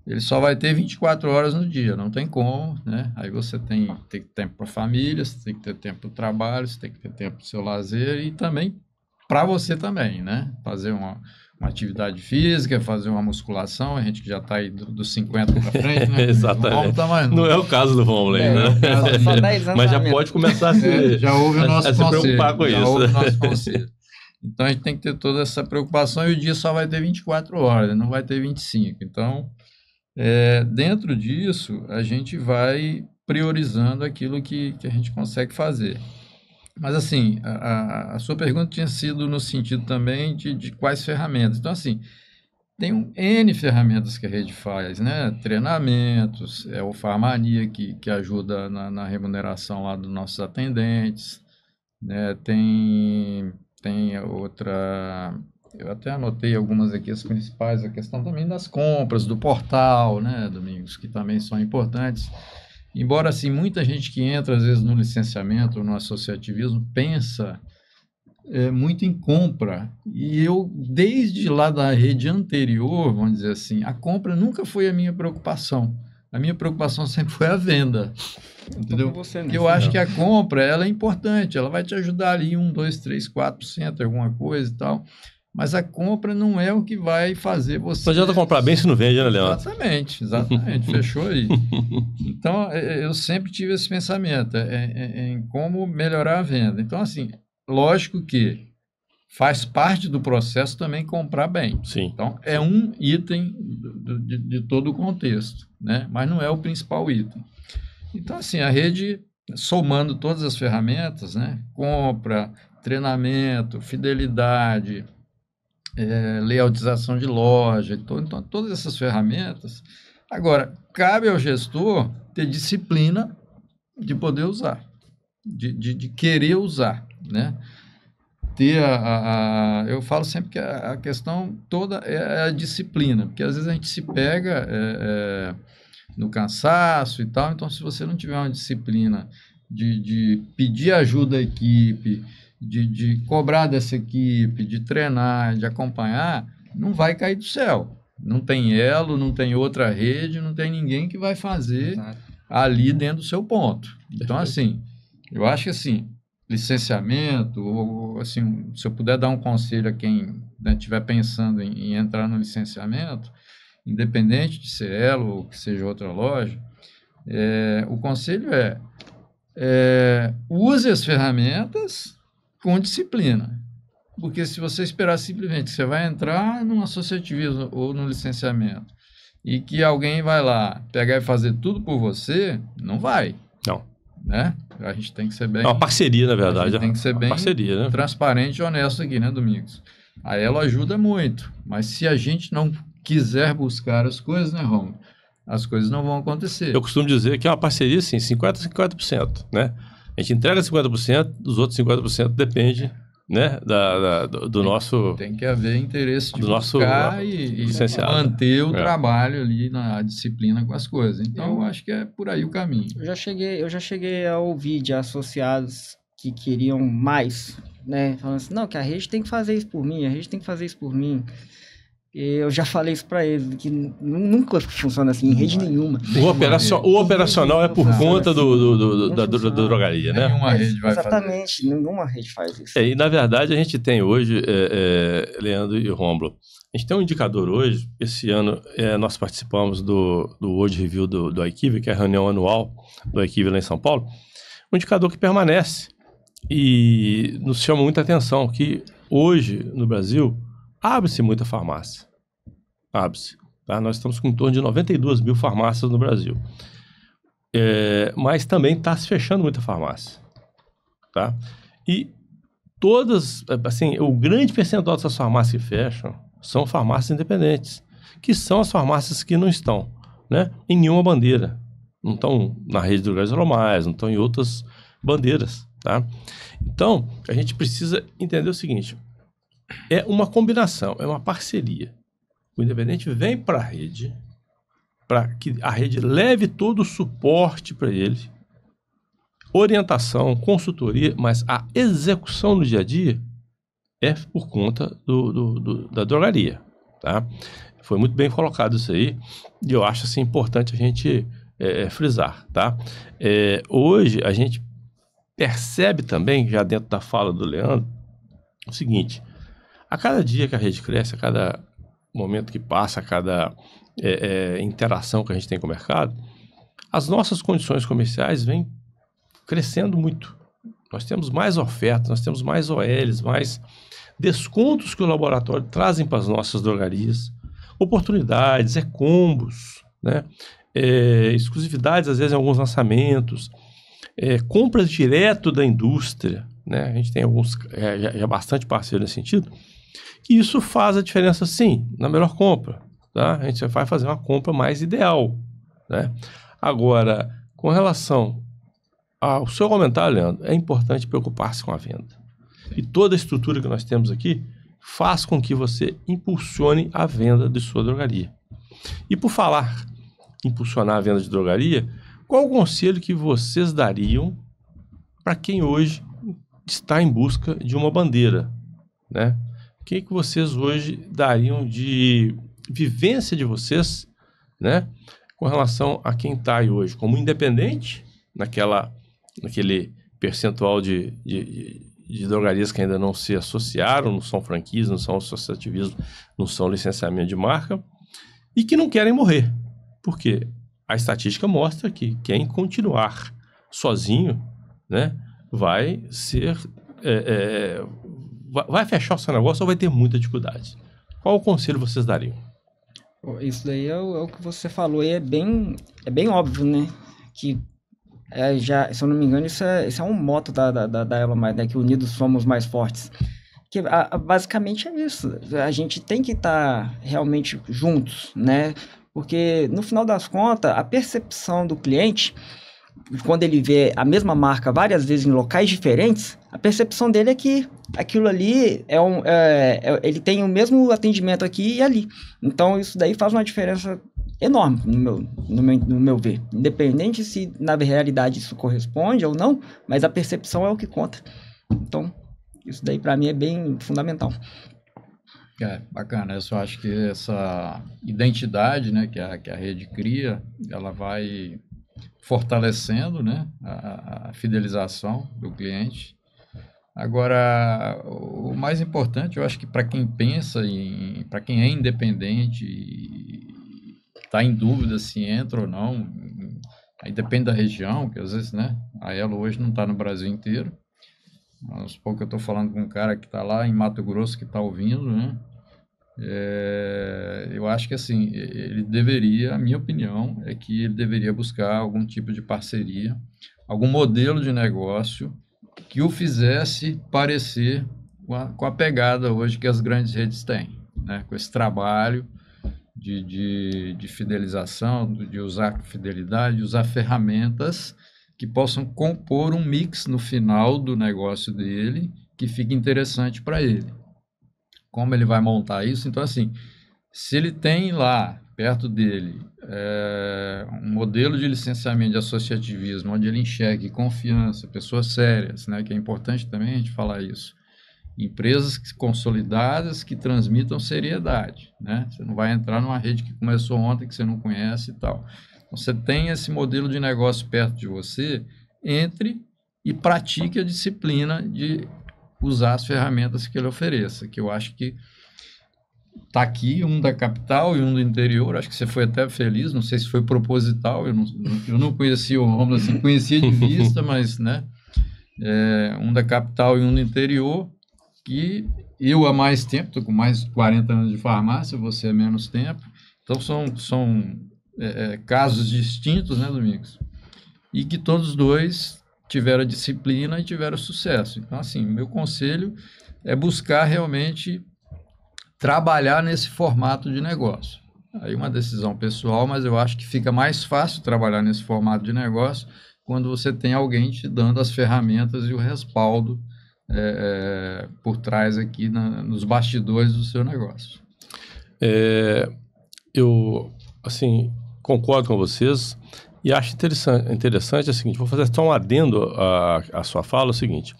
ele só vai ter 24 horas no dia, não tem como, né? Aí você tem que ter tempo para a família, você tem que ter tempo para o trabalho, você tem que ter tempo para o seu lazer e também para você também, né? Fazer uma atividade física, fazer uma musculação, a gente que já está aí dos 50 para frente, né? Exatamente. Não é o caso do Rômulo ainda, né? Só 10 anos mas já pode começar a se já houve o nosso se preocupar com isso. Já houve o nosso conselho. Então, a gente tem que ter toda essa preocupação e o dia só vai ter 24 horas, não vai ter 25. Então, dentro disso, a gente vai priorizando aquilo que a gente consegue fazer. Mas, assim, a sua pergunta tinha sido no sentido também de quais ferramentas. Então, assim, tem N ferramentas que a rede faz, né? Treinamentos, o Farmania que ajuda na remuneração lá dos nossos atendentes, né? Tem outra, eu até anotei algumas aqui, as principais, a questão também das compras, do portal, né, Domingos, que também são importantes. Embora, assim, muita gente que entra, às vezes, no licenciamento ou no associativismo, pensa muito em compra. E eu, desde lá da rede anterior, vamos dizer assim, a compra nunca foi a minha preocupação. A minha preocupação sempre foi a venda. Entendeu? Porque eu acho que a compra, ela é importante, ela vai te ajudar ali 1, 2, 3, 4%, alguma coisa e tal. Mas a compra não é o que vai fazer você... Não adianta comprar bem se não vende, né, Leandro? Exatamente, fechou aí. Então, eu sempre tive esse pensamento em como melhorar a venda. Então, assim, lógico que faz parte do processo também comprar bem. Sim. Então, é um item de todo o contexto, né? Mas não é o principal item. Então, assim, a rede, somando todas as ferramentas, né? Compra, treinamento, fidelidade, layoutização de loja, então todas essas ferramentas. Agora, cabe ao gestor ter disciplina de poder usar, de querer usar, né? Ter eu falo sempre que a questão toda é a disciplina, porque às vezes a gente se pega no cansaço e tal, então se você não tiver uma disciplina de pedir ajuda à equipe, de cobrar dessa equipe, de treinar, de acompanhar, não vai cair do céu. Não tem elo, não tem outra rede, não tem ninguém que vai fazer ali dentro do seu ponto. Então, assim, eu acho que, assim, licenciamento, ou, assim, se eu puder dar um conselho a quem estiver pensando em entrar no licenciamento, independente de ser elo ou que seja outra loja, o conselho use as ferramentas com disciplina. Porque se você esperar simplesmente que você vai entrar num associativismo ou no licenciamento e que alguém vai lá pegar e fazer tudo por você, não vai. Não. Né? A gente tem que ser bem... É uma parceria, na verdade. A gente tem que ser bem parceria, né? Transparente e honesto aqui, né, Domingos? A ela ajuda muito. Mas se a gente não quiser buscar as coisas, né, Romulo? As coisas não vão acontecer. Eu costumo dizer que é uma parceria, assim, 50% a 50%, né? A gente entrega 50%, dos outros 50% depende, né, do nosso... Tem que haver interesse de do buscar nosso e licenciado. manter o trabalho ali na disciplina com as coisas. Então, eu acho que é por aí o caminho. Eu já cheguei a ouvir de associados que queriam mais, né? Falando assim, não, que a rede tem que fazer isso por mim, a rede tem que fazer isso por mim. Eu já falei isso para eles, que nunca funciona assim, em rede nenhuma. O operacional é por conta da drogaria, né? Nenhuma rede vai Exatamente, fazer. nenhuma rede faz isso. E, na verdade, a gente tem hoje, Leandro e Rômulo, a gente tem um indicador hoje. Esse ano nós participamos do World Review do IQIV, que é a reunião anual do IQIV lá em São Paulo, um indicador que permanece e nos chama muita atenção, que hoje, no Brasil, abre-se muita farmácia. Abre-se. Tá? Nós estamos com em torno de 92 mil farmácias no Brasil. Mas também está se fechando muita farmácia. Tá? E todas, assim, o grande percentual dessas farmácias que fecham são farmácias independentes, que são as farmácias que não estão, né, em nenhuma bandeira. Não estão na rede do Gás Normais, não estão em outras bandeiras. Tá? Então, a gente precisa entender o seguinte: é uma combinação, é uma parceria. O independente vem para a rede, para que a rede leve todo o suporte para ele, orientação, consultoria, mas a execução no dia a dia é por conta da drogaria. Tá? Foi muito bem colocado isso aí, e eu acho assim, importante a gente frisar. Tá? Hoje a gente percebe também, já dentro da fala do Leandro, o seguinte: a cada dia que a rede cresce, a cada momento que passa, a cada interação que a gente tem com o mercado, as nossas condições comerciais vêm crescendo muito. Nós temos mais ofertas, nós temos mais OLs, mais descontos que o laboratório trazem para as nossas drogarias, oportunidades, combos, né? Exclusividades, às vezes, em alguns lançamentos, compras direto da indústria, né? A gente tem alguns, já bastante parceiro nesse sentido, que isso faz a diferença, sim, na melhor compra, tá? A gente vai fazer uma compra mais ideal, né? Agora, com relação ao seu comentário, Leandro, é importante preocupar-se com a venda. E toda a estrutura que nós temos aqui faz com que você impulsione a venda de sua drogaria. E por falar impulsionar a venda de drogaria, qual o conselho que vocês dariam para quem hoje está em busca de uma bandeira, né? O que vocês hoje dariam de vivência de vocês, né, com relação a quem está aí hoje como independente, naquele percentual de drogarias que ainda não se associaram, não são franquias, não são associativismo, não são licenciamento de marca, e que não querem morrer. Porque a estatística mostra que quem continuar sozinho, né, vai fechar o seu negócio ou vai ter muita dificuldade. Qual o conselho vocês dariam? Isso daí é o que você falou, e é bem óbvio, né? Que se eu não me engano, isso é um moto da Eva Mais, né? Que unidos somos mais fortes. Que basicamente é isso. A gente tem que estar realmente juntos, né? Porque no final das contas, a percepção do cliente, quando ele vê a mesma marca várias vezes em locais diferentes, a percepção dele é que aquilo ali ele tem o mesmo atendimento aqui e ali. Então isso daí faz uma diferença enorme no meu ver. Independente se na realidade isso corresponde ou não, mas a percepção é o que conta. Então isso daí para mim é bem fundamental. Bacana. Eu só acho que essa identidade, né, que a rede cria, ela vai fortalecendo, né, a fidelização do cliente. Agora, o mais importante, eu acho que para quem pensa, para quem é independente e está em dúvida se entra ou não, aí depende da região, que às vezes, né, a Elo hoje não está no Brasil inteiro. Mas pouco eu estou falando com um cara que está lá em Mato Grosso que está ouvindo, né? Eu acho que assim, ele deveria, a minha opinião, é que ele deveria buscar algum tipo de parceria, algum modelo de negócio que o fizesse parecer com a pegada hoje que as grandes redes têm, né? Com esse trabalho de fidelização, de usar fidelidade, de usar ferramentas que possam compor um mix no final do negócio dele que fique interessante para ele. Como ele vai montar isso? Então, assim, se ele tem lá, perto dele, um modelo de licenciamento de associativismo, onde ele enxergue confiança, pessoas sérias, né, que é importante também a gente falar isso, empresas consolidadas que transmitam seriedade, né? Você não vai entrar numa rede que começou ontem, que você não conhece e tal. Então, você tem esse modelo de negócio perto de você, entre e pratique a disciplina de usar as ferramentas que ele ofereça, que eu acho que está aqui, um da capital e um do interior. Acho que você foi até feliz, não sei se foi proposital, eu não conhecia o Rômulo, assim, conhecia de vista, mas, né, um da capital e um do interior, que eu há mais tempo, estou com mais de 40 anos de farmácia, você há menos tempo, então são casos distintos, né, Domingos? E que todos dois tiveram disciplina e tiveram sucesso. Então, assim, meu conselho é buscar realmente trabalhar nesse formato de negócio. Aí uma decisão pessoal, mas eu acho que fica mais fácil trabalhar nesse formato de negócio quando você tem alguém te dando as ferramentas e o respaldo por trás aqui nos bastidores do seu negócio. Eu, assim, concordo com vocês. E acho interessante o seguinte, vou fazer só um adendo à sua fala, o seguinte,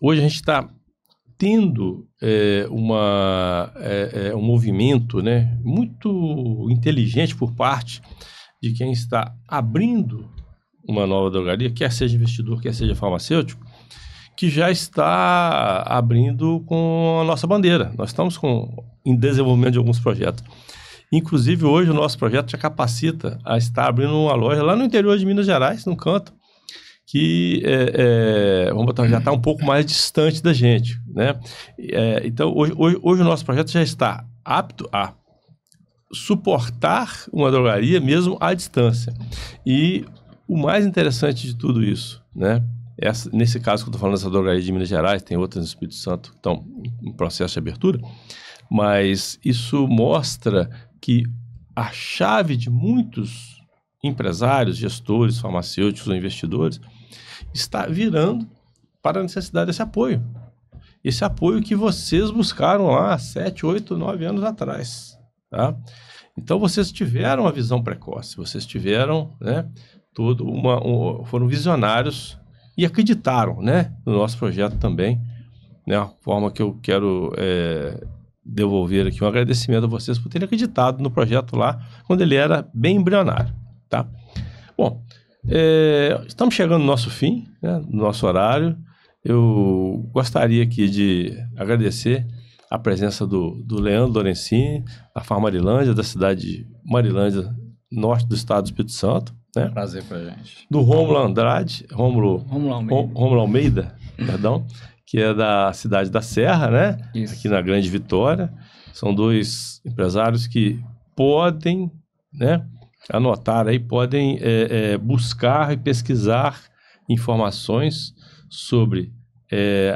hoje a gente está tendo um movimento, né, muito inteligente por parte de quem está abrindo uma nova drogaria, quer seja investidor, quer seja farmacêutico, que já está abrindo com a nossa bandeira. Nós estamos em desenvolvimento de alguns projetos. Inclusive, hoje o nosso projeto já capacita a estar abrindo uma loja lá no interior de Minas Gerais, num canto, que vamos botar, já está um pouco mais distante da gente, né? Então, hoje o nosso projeto já está apto a suportar uma drogaria mesmo à distância. E o mais interessante de tudo isso, né? Nesse caso que eu estou falando dessa drogaria de Minas Gerais, tem outras no Espírito Santo que estão em processo de abertura, mas isso mostra que a chave de muitos empresários, gestores, farmacêuticos ou investidores está virando para a necessidade desse apoio. Esse apoio que vocês buscaram lá 7, 8, 9 anos atrás, tá? Então, vocês tiveram uma visão precoce, vocês tiveram, né, foram visionários e acreditaram, né, no nosso projeto também, né, a forma que eu quero devolver aqui um agradecimento a vocês por terem acreditado no projeto lá, quando ele era bem embrionário, tá? Bom, estamos chegando no nosso fim, né, no nosso horário. Eu gostaria aqui de agradecer a presença do Leandro Lorenzini, da Farmarilândia, da cidade de Marilândia, norte do estado do Espírito Santo, né? Prazer pra gente. Do Rômulo Andrade, Rômulo Almeida, perdão, que é da cidade da Serra, né? Isso. Aqui na Grande Vitória. São dois empresários que podem, né, anotar aí, podem buscar e pesquisar informações sobre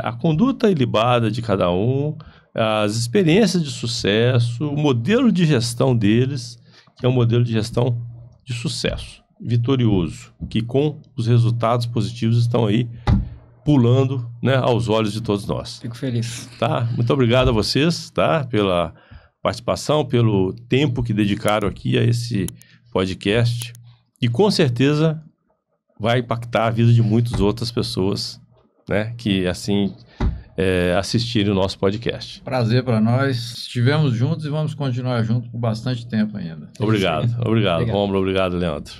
a conduta ilibada de cada um, as experiências de sucesso, o modelo de gestão deles, que é um modelo de gestão de sucesso, vitorioso, que com os resultados positivos estão aí pulando, né, aos olhos de todos nós. Fico feliz. Tá? Muito obrigado a vocês, tá, pela participação, pelo tempo que dedicaram aqui a esse podcast, e com certeza vai impactar a vida de muitas outras pessoas, né, que assim assistirem o nosso podcast. Prazer para nós. Estivemos juntos e vamos continuar juntos por bastante tempo ainda. Obrigado. Romulo, obrigado, Leandro.